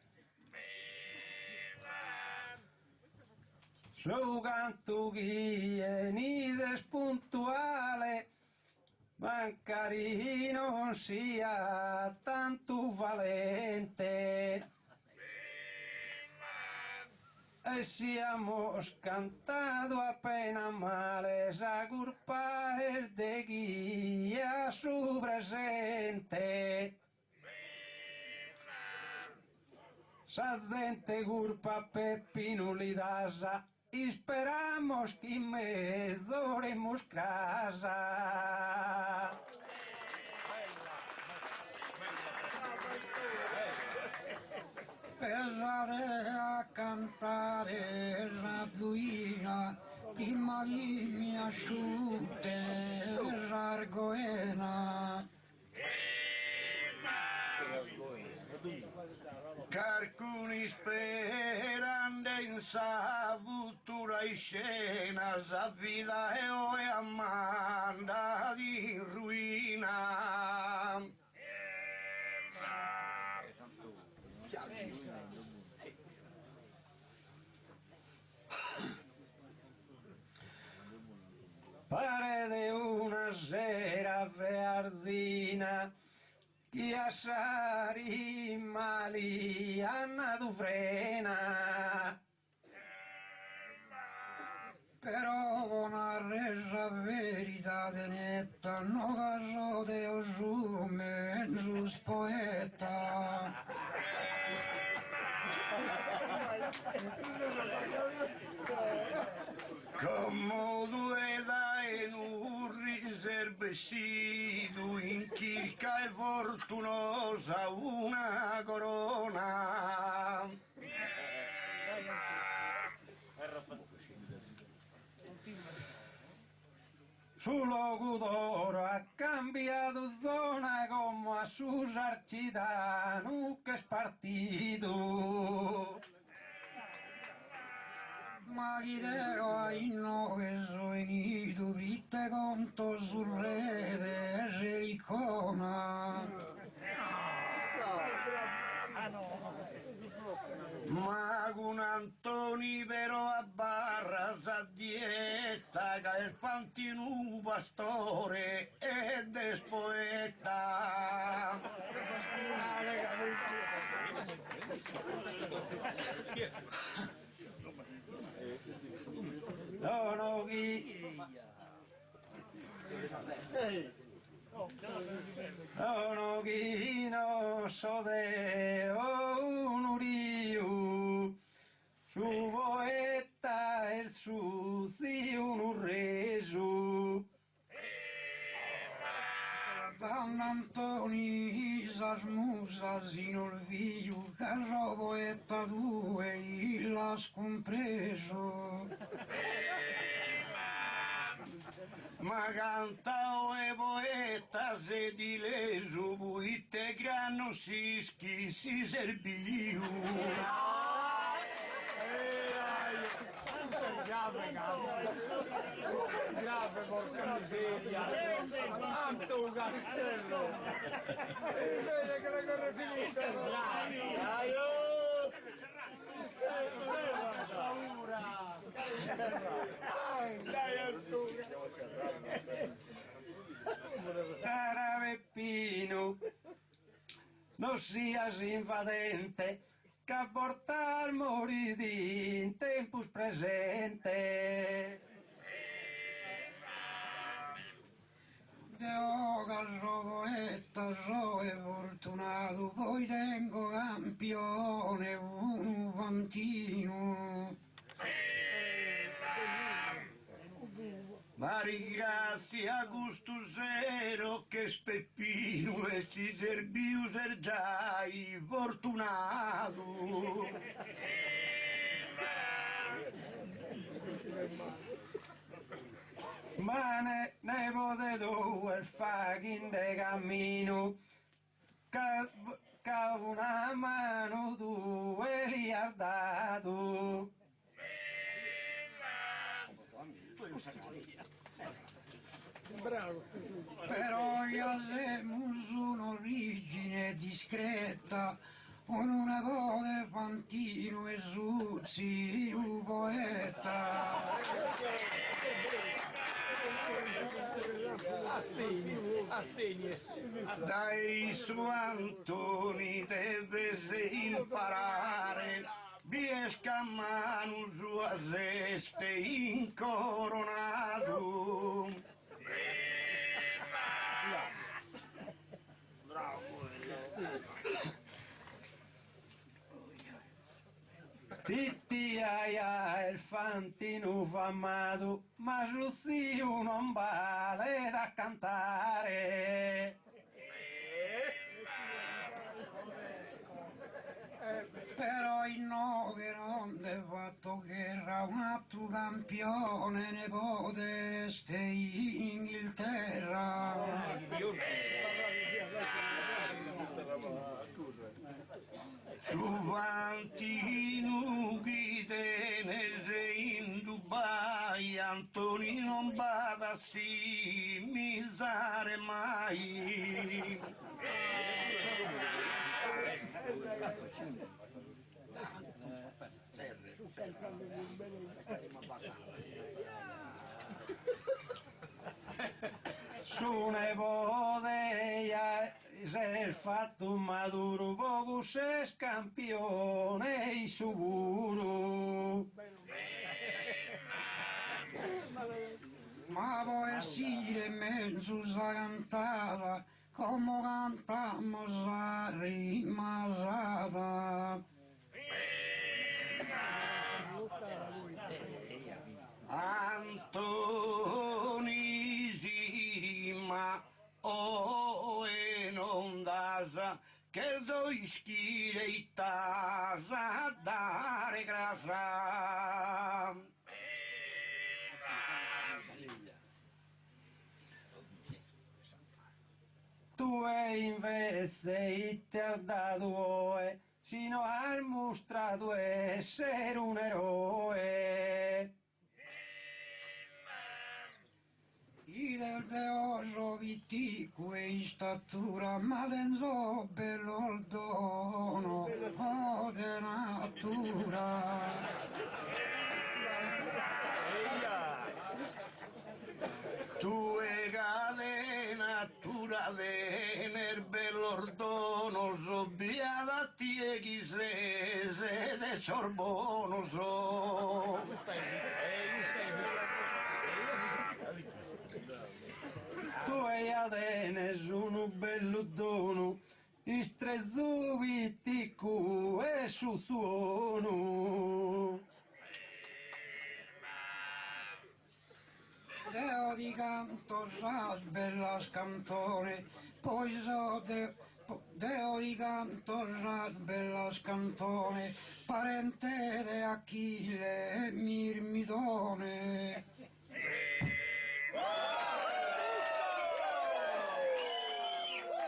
su canto chi venite spuntuale, mancari non sia tanto valente. E siamo scantato appena male, sa curpa de chi è su presente. Sa gente curpa Peppino li dasa, y esperamos que mejoremos casa. Pensare a cantare la duina, prima di mi asciutte l'argoena. Carcuni sperando in sa futura scena, sa vita e ammanda di ruina. Pare de una sera frearzina, chi assari mali Anna tu frena. Però una resa verità netta, no caso de osume sus poeta. Comodo ed in un riservecido, in chirca e fortunosa una corona. Su locutor ha cambiato zona come a su sarcitano che è partito. Ma chi te lo inno che sono venuto, britte conto sul rete, Gericona. Ma con Antoni però a barra sa dieta che il fantino pastore e despoeta. Sono chi non so de un rio, su poeta e su zio un reso. San Antoni sa smusa sin olviglio, che so poeta tue il l'ha scompreso. Ma cantao e poeta se di leso, puitte granno sischi si serviu. Grave, porca miseria! Quanto un castello! Vede che la cosa finita! Cara Peppino, non sias invadente, che portar moridi in tempus presente. Deo caso poeta soy fortunato, poi tengo campione un fantino. Ma ringrazio a gusto zero che Speppino e si serviu sergiai fortunato. Ma ne pote due fachin de cammino, che una mano due li ha dato. Bravo! Però io avemo un'origine discreta, con una voce Fantino e Suzzi, un poeta. Assegni. Dai su Antoni deve imparare, biesca a mano sua seste incoronato. Titti aia il fantino fammato, ma Giussio non vale da cantare. Però il nove non è fatto che era un altro campione nepote ste in Inghilterra. Su Fantino chi tenese in Dubai, Antonino non bada si misare mai. Su ne poteia ser fatto maduro, poco se scampione sicuro. Ma può essere mezzo sa cantata, come cantammo sa rimasata. Antoni Sirima o e non dasa che doi schire i tasa a dare grasa. Tu invece itter da due sino al mostrato essere un eroe. I del deoso vitti quei statura, ma denzo bello il dono de natura. Tu e gale natura vener bell'ordono so biadati e chi se de sorbono so. Tu e adene sono bello dono, istresu vitticu e su suono. Deo di canto sa bella scantone, poi Deo di canto sa bella scantone, parente de Achille Mirmidone.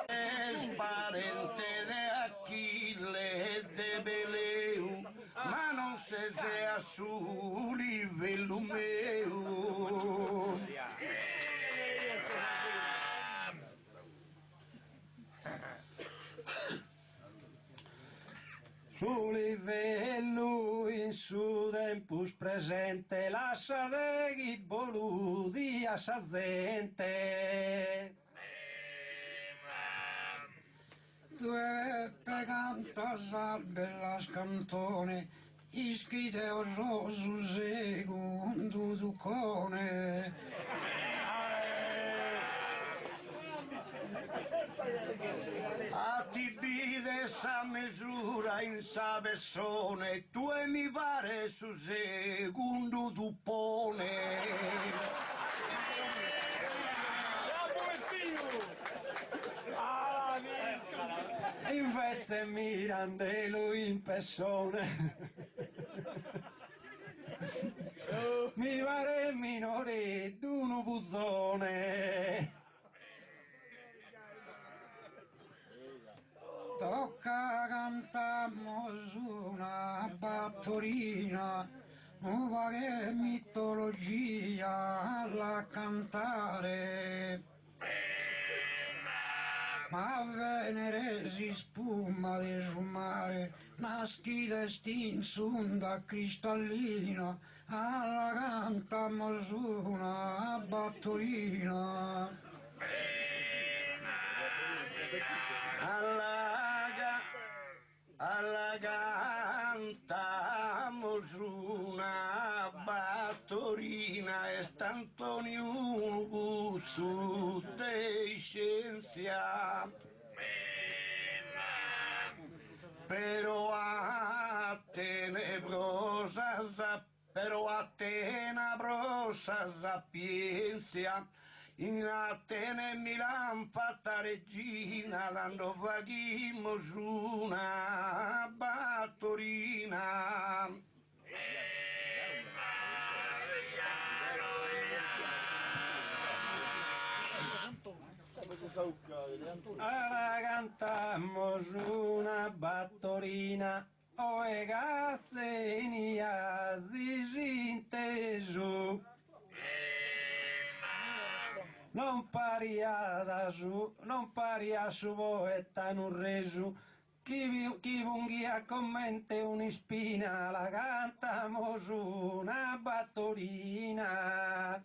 Es parente de Achille e de Beleu, ma non se a su livello meu. Su livello in su tempus presente, lascia degli boludi a sa gente. Due canta sa bella scantone, iscritte oso sul secondo ducone. A ti vide sa misura in sa persona, tu e mi pare su secondo tuppone. Invece mirandelo in persona, mi pare minore d'uno buzzone. Tocca cantammo su una battorina, nuova che mitologia alla cantare. Ma Venere si spuma di sfumare, nascita estinzunda cristallina, alla cantammo su una battorina. Alla cantammo su una battorina e st'Antonio Guzzu de scienza. Però a tenebrosa sapienza, in Atene Milan fatta regina, l'hanno vagimo su una battorina. Alla cantammo su una battorina, oe gassenia si cinte giù. Non paria da su, non paria su poeta non resu, chi vunghia commente un'ispina, la cantammo su una battorina.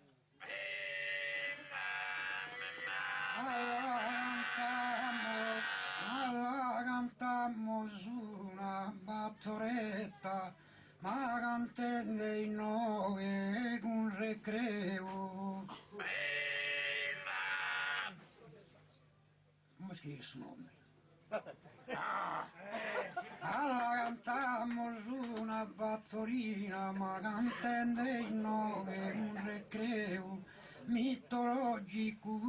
Alla cantammo su una battoretta, ma cantende in nove un recreo. Come si chiama questo nome? Alla cantammo su una battorina, ma cantende in nove un recreo, mitologico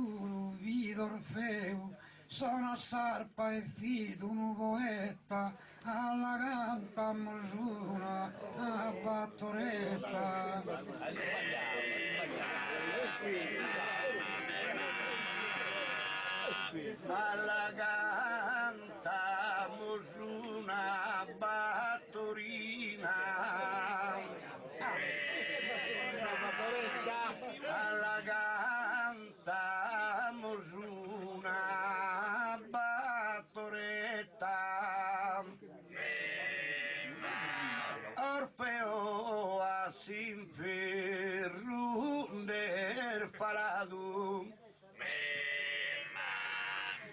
Vito Orfeo, sono sarpa e fido un poeta, alla cantammo su una battoretta. Alla cantammo su una battorina, alla cantammo su una battoretta. Orfeo a s'inferru del falado,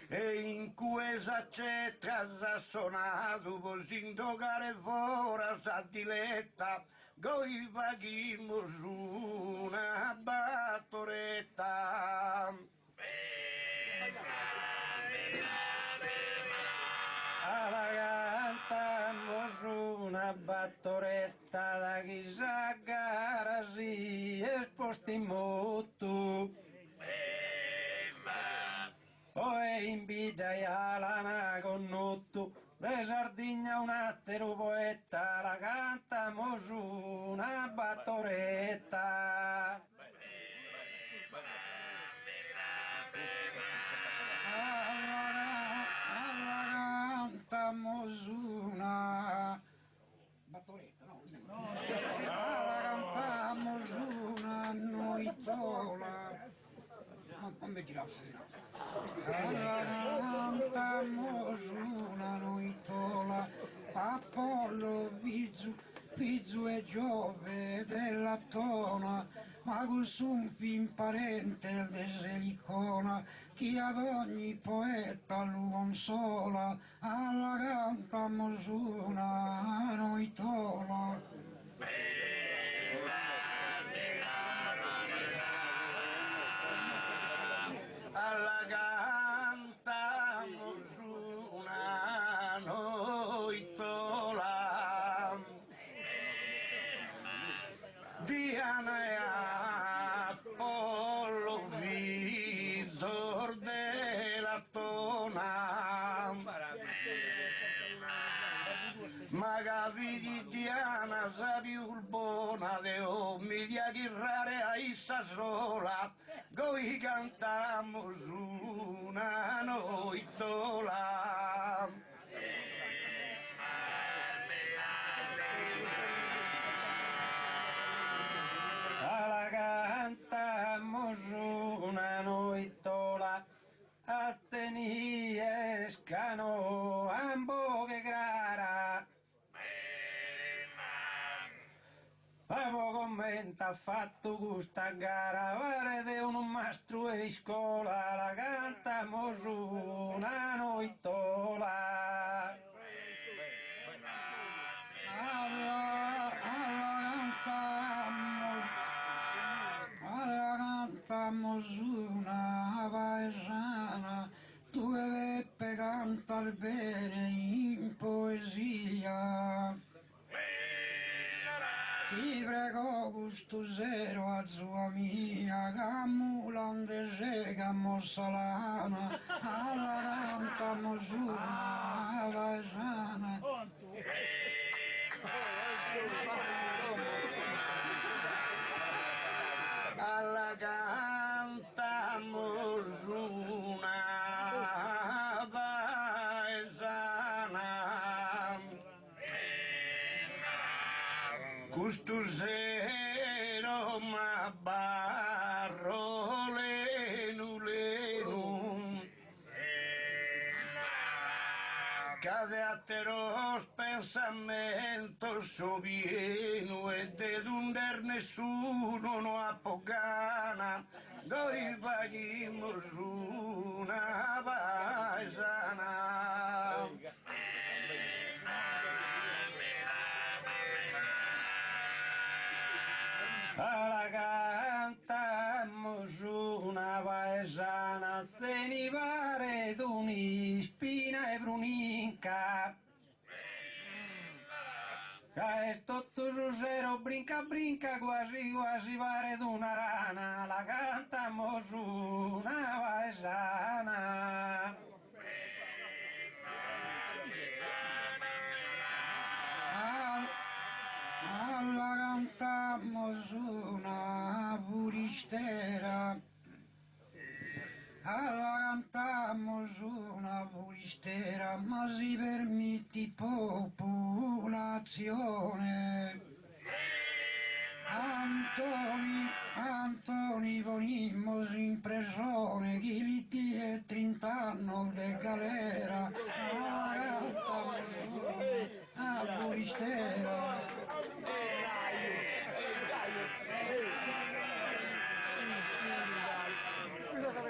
e in questa cetra s'ha suonato così indogare fora sa diletta, coi vaghimo su una battoretta. Alla cantammo su una battoretta, da chissà gara si esposti molto. Poi in vita e alana connotto, le Sardegna un attero poeta, la cantammo su una battoretta. Alla cantammo su una battoretta, no? Alla cantammo su una noitola. Ma come girarsi? Alla cantammo su una noitola, Apollo, Vizu e Giove della tona, ma un fin parente dell'Elicona, chi ad ogni poeta lo consola, alla cantammo su una noitola. Alla cantammo su una noitola, Diana e Apollo visor della tona, ma capi di Diana sa più buona de uomini di aghirrare a issa sola, coi cantammo su una noitola. Alla cantammo su una noitola, a tenere ha fatto questa gara, pare di un mastro di scuola, la cantammo su una noittola. Alla cantammo su una paesana, due Beppe cantar bene in poesia. Ti prego gusto zero a sua mia, camulante cammo salana, alla cantammo su una paesana. Alla cantammo su una paesana, custo zero ma barro lenu lenu, cade a teros pensamentos sovienu e de dunder nessuno no apogana, noi paghiamo su una paesana. Alla cantammo su una paesana, se ne pare d'un'ispina e bruninca. Che tutto su zero brinca brinca, quasi quasi pare d'una rana, la cantammo su una paesana. Alla cantammo su una puristera, alla cantammo su una puristera, ma si permetti popolazione. Antoni ponimmo in prigione, chi li die 30 anni de galera, alla cantammo su una puristera.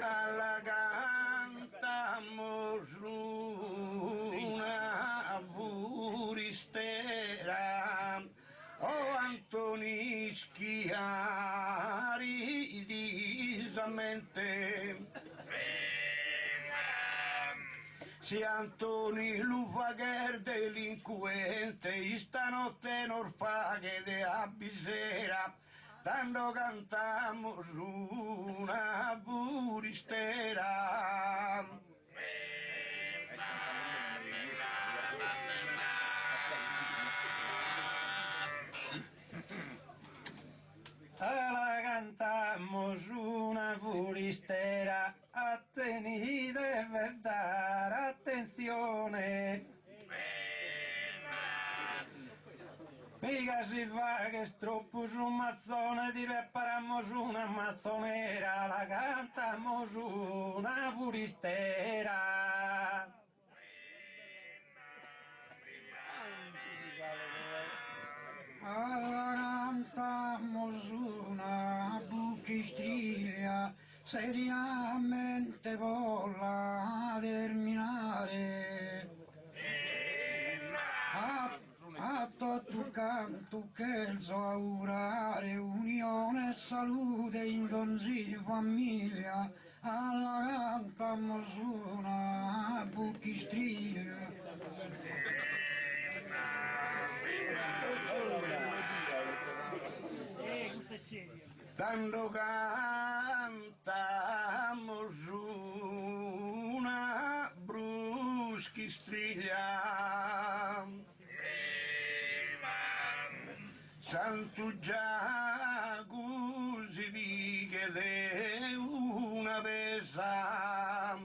Alla cantammo su una puristera, oh Antoni Schiari disamente, si Antoni Lufagher delinquente, stanotte non fa che de abisera, tanto cantammo su una puristera. La cantammo su una furistera, attenite per dare attenzione. Mica si fa che stroppo su un mazzone, ti preparammo su una mazzonera, la cantammo su una furistera. Alla cantammo su una buchistriglia, seriamente vola terminare. A tutto canto che so augurare unione e salute in donzi famiglia, alla cantammo su una buchistriglia. Tanto cantammo su una bruschistriglia, Santo Giacomo si vighe una pesa,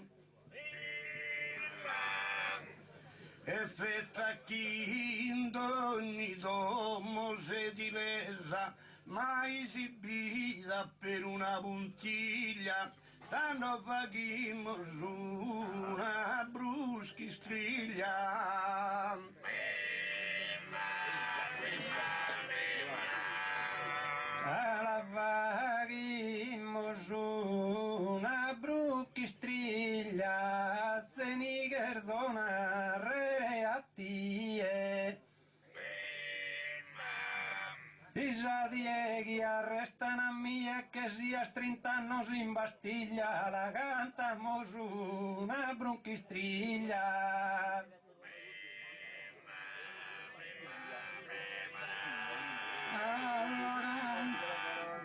e fetta chi in ogni domo se dilesa, mai esibita per una puntiglia, tanto paghiamo su una bruschistriglia. questa mia che sia 30 anni in Bastiglia, la cantamo su una bronchistriglia.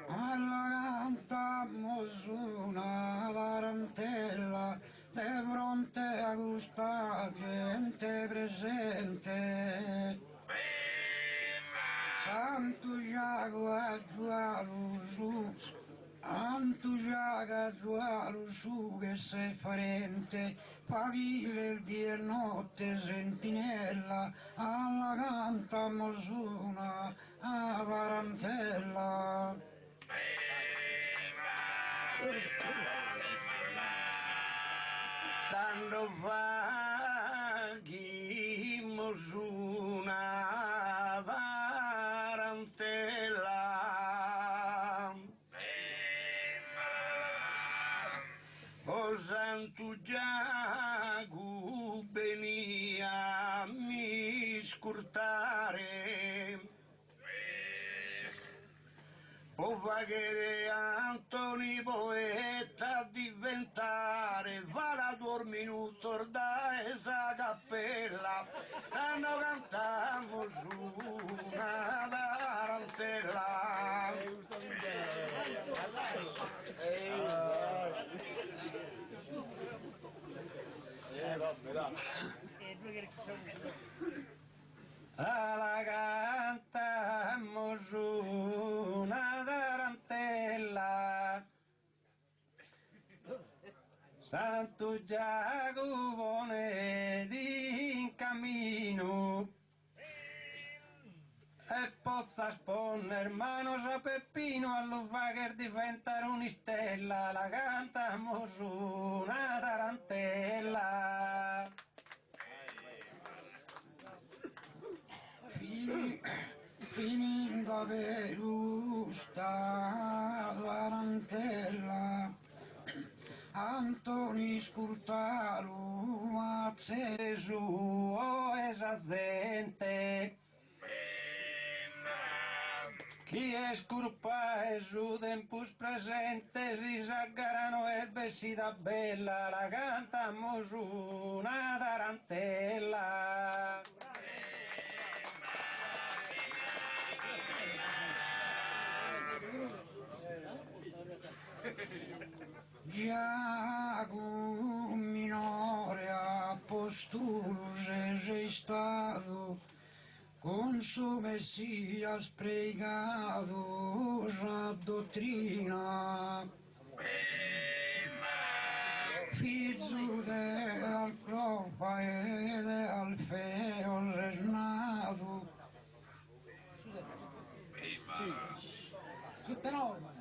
Alla cantammo su una tarantella de fronte a questa gente presente. Santo Giacomo a giualo su, Santo Giacomo a giualo su che sei parente, paghi il dia e notte sentinella, alla cantammo su una tarantella. Tanto faghi su una tarantella, o Santo Giacomo venia a mi scurtare, o faghere Antoni poeta diventare, vara 2 minuti da esa cappella, hanno cantato su una tarantella. Alla cantammo su una tarantella, Santo Giacopone in cammino, e possa sponnere hermano Sa Peppino allo fager diventare un'istella, la cantammo su una tarantella. Finita per questa tarantella, Antoni Scurtalo mazze Gesù esa gente, chi è scurpa e su tempus presente si s'aggarano e vestita bella, la cantammo su una tarantella. Giacomo minore a postulo sei stato, con suo messia sprecato la dottrina, figlio del Clopa e del Feo Renato. Tutta roba.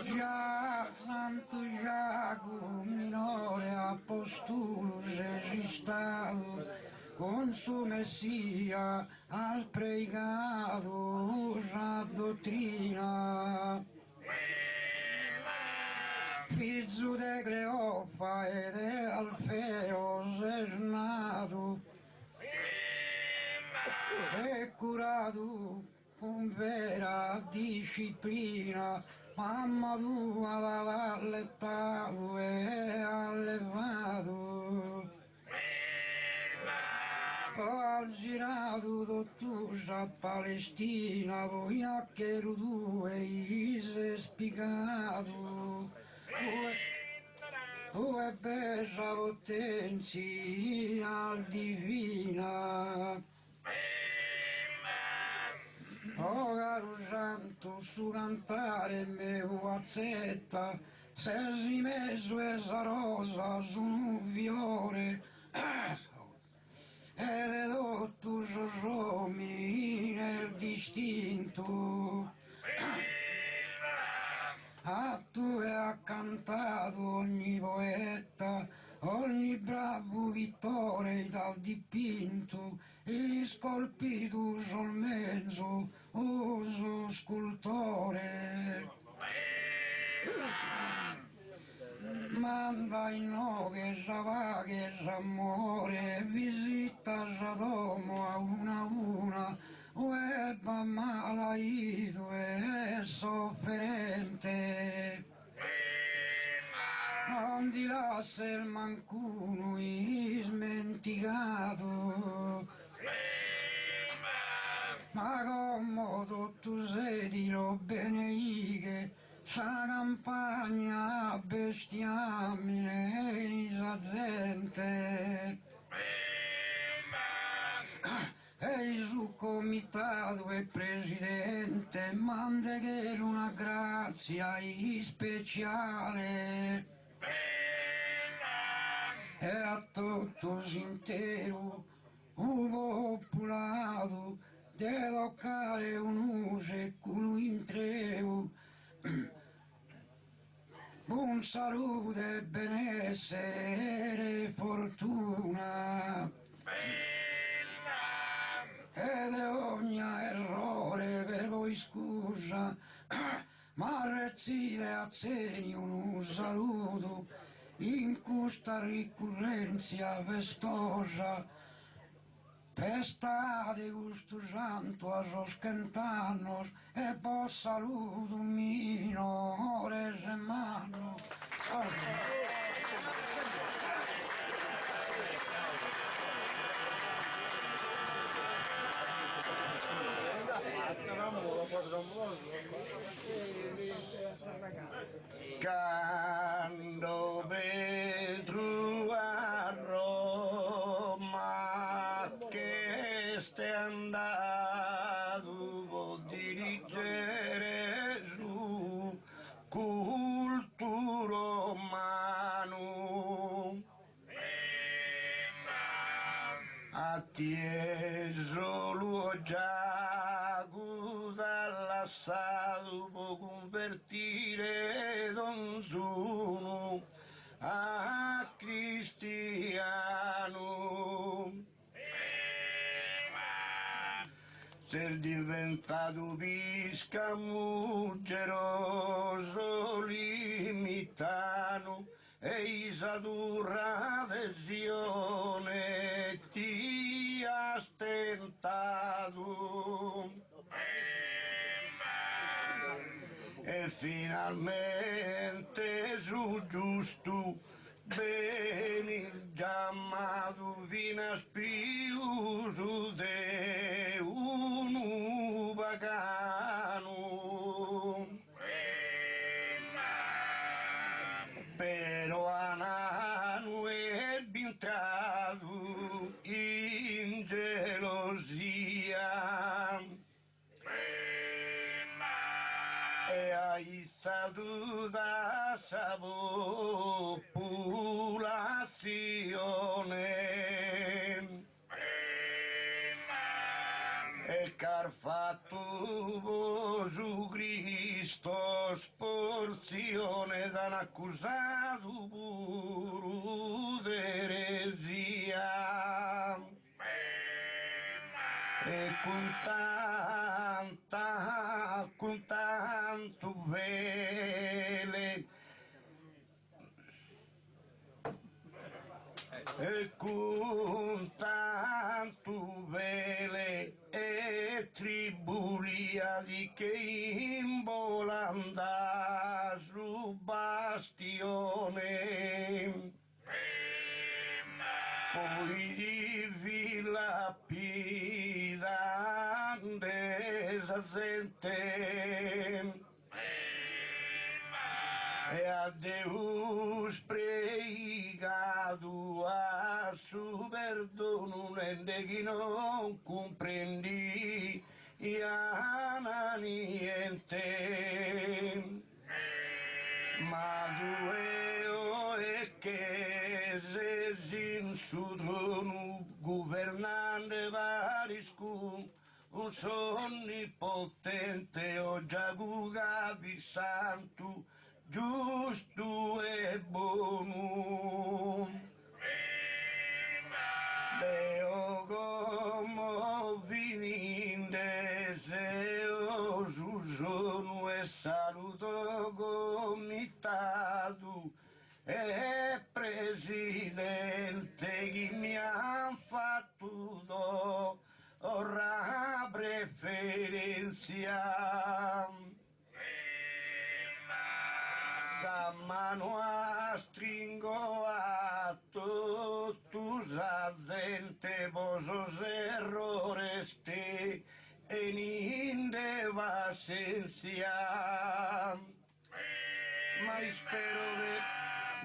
Già Santo Giacomo minore apostolo registrato, con suo messia al pregato la dottrina, figlio de Cleofa e de Alfeo Renato, e curato con vera disciplina, mamma tua l'aveva allettato e allevato. Ho girato tutta Palestina, poi a che due si è spiegato, come bella potenza divina. Oh caro santo, su cantare me guazzetta, sei messo esa rosa su un fiore, ed è tutto Romi nel distinto. A tu e ha cantato ogni poeta, ogni bravo vittore dal dipinto, e scolpito sul mezzo uso scultore. va che s'amore, visita Sadomo a una, uerba malaito e sofferente. Non ti lascia il mancuno smenticato, ma comodo tu sei di bene sa campagna bestiamine gente. E il suo comitato e presidente manda che una grazia speciale e a tutto intero un popolato di toccare un secolo intero. Buon salute e benessere e fortuna ed ogni errore vedo scusa, ma rezzile azzeni un saluto in questa ricorrenza festosa. Pestate questo santo a soscantanos e poi saluto minore semano. Quando vedrò a Roma che stai andato vuol dirigere su culto romano. Attieso lo giago dall'assato può convertire Don Zuno a cristiano. Se diventato piscamuggeroso limitano e isadura adesione ti ha stentato e finalmente su giusto bene il chiamato fino a spiuso de un pagano. Però Anano è entrato in gelosia e hai stato da sa popolazione e che fatto su Cristo sporzione da un accusato puro d'eresia e con tanto vele e con tanto vele e tribulia di che imbolanda su bastione poi di villa pidande gente e a Deus pregado a su perdono nende che non comprendi a niente ma dueo e che se in su trono governante variscu un sonnipotente o già gugavi santo giusto e buono. Deo come vininde se o giusono e saluto comitato e presidente Sa mano a stringo a tutto sa gente vosos errores te e ninde va sensia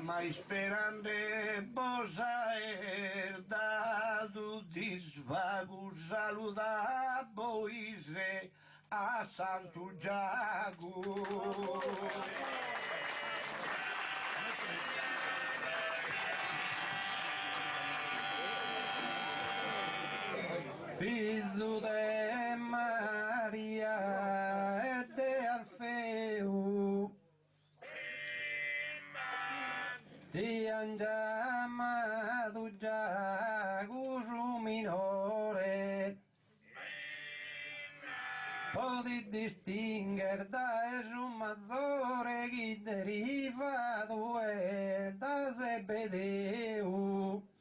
ma sperande bosa herdado disvago saluda boise a Santo Giago. Figlio de Maria e de Alfeu, ti han chiamato Giacomo su minore, podi distinguere da su maggiore chi deriva da Zebedeo.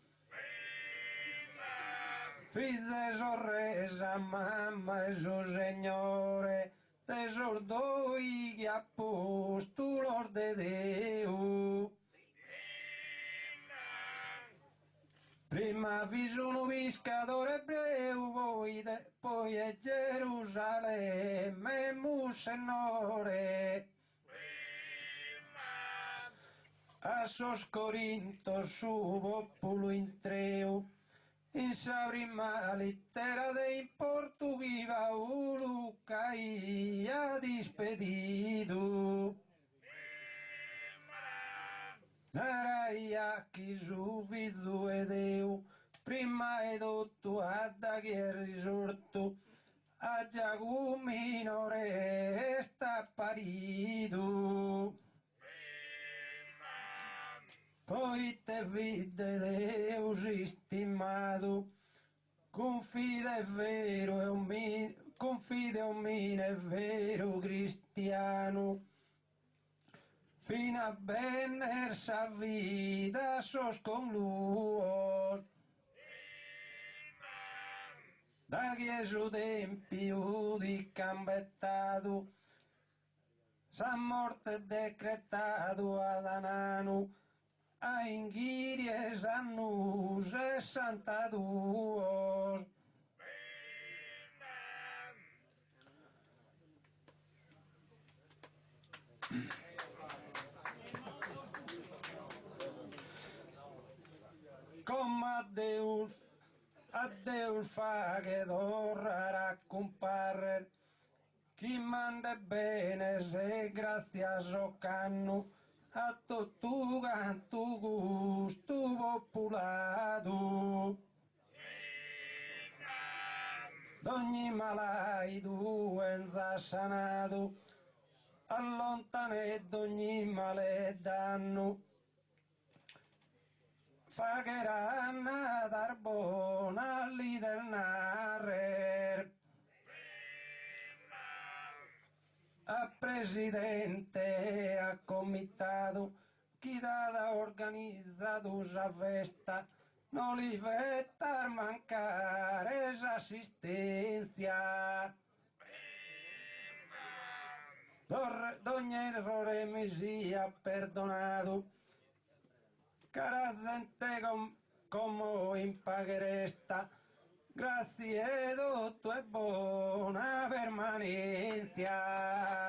Fize sorresa mamma e suo signore, tesordoi che apostolo de Deo. Prima vi sono pescatore ebreo, poi è Gerusalemme, Mussenore. A sos Corintos su popolo intreu, in sa prima lettera de portughi Paolo caia dispedito. Naraia chi su fizu e Deu, prima e tutto adda che è risorto, a Giacomo minore sta parito. Poi te vide Deus stimato, confida è vero, confida è un mine è vero cristiano, fino a benner sa vita sos con lui. Da Gesù tempio di cambettato, sa morte decretato ad Ananu, a Inghiries annu 62. Come a Deus fa che tornare a comparre, chi manda bene se grazia soccanno, a tutto canto gusto popolato. D'ogni malaido enza sanato, allontane d'ogni male danno, fa che ranna dar buona lì del narrer. A presidente a comitato chi da organizzato sa festa non li vettar mancare assistenza. D'ogni errore mi sia perdonato, cara gente come impagheresta, grazie tutto e buona permanenza.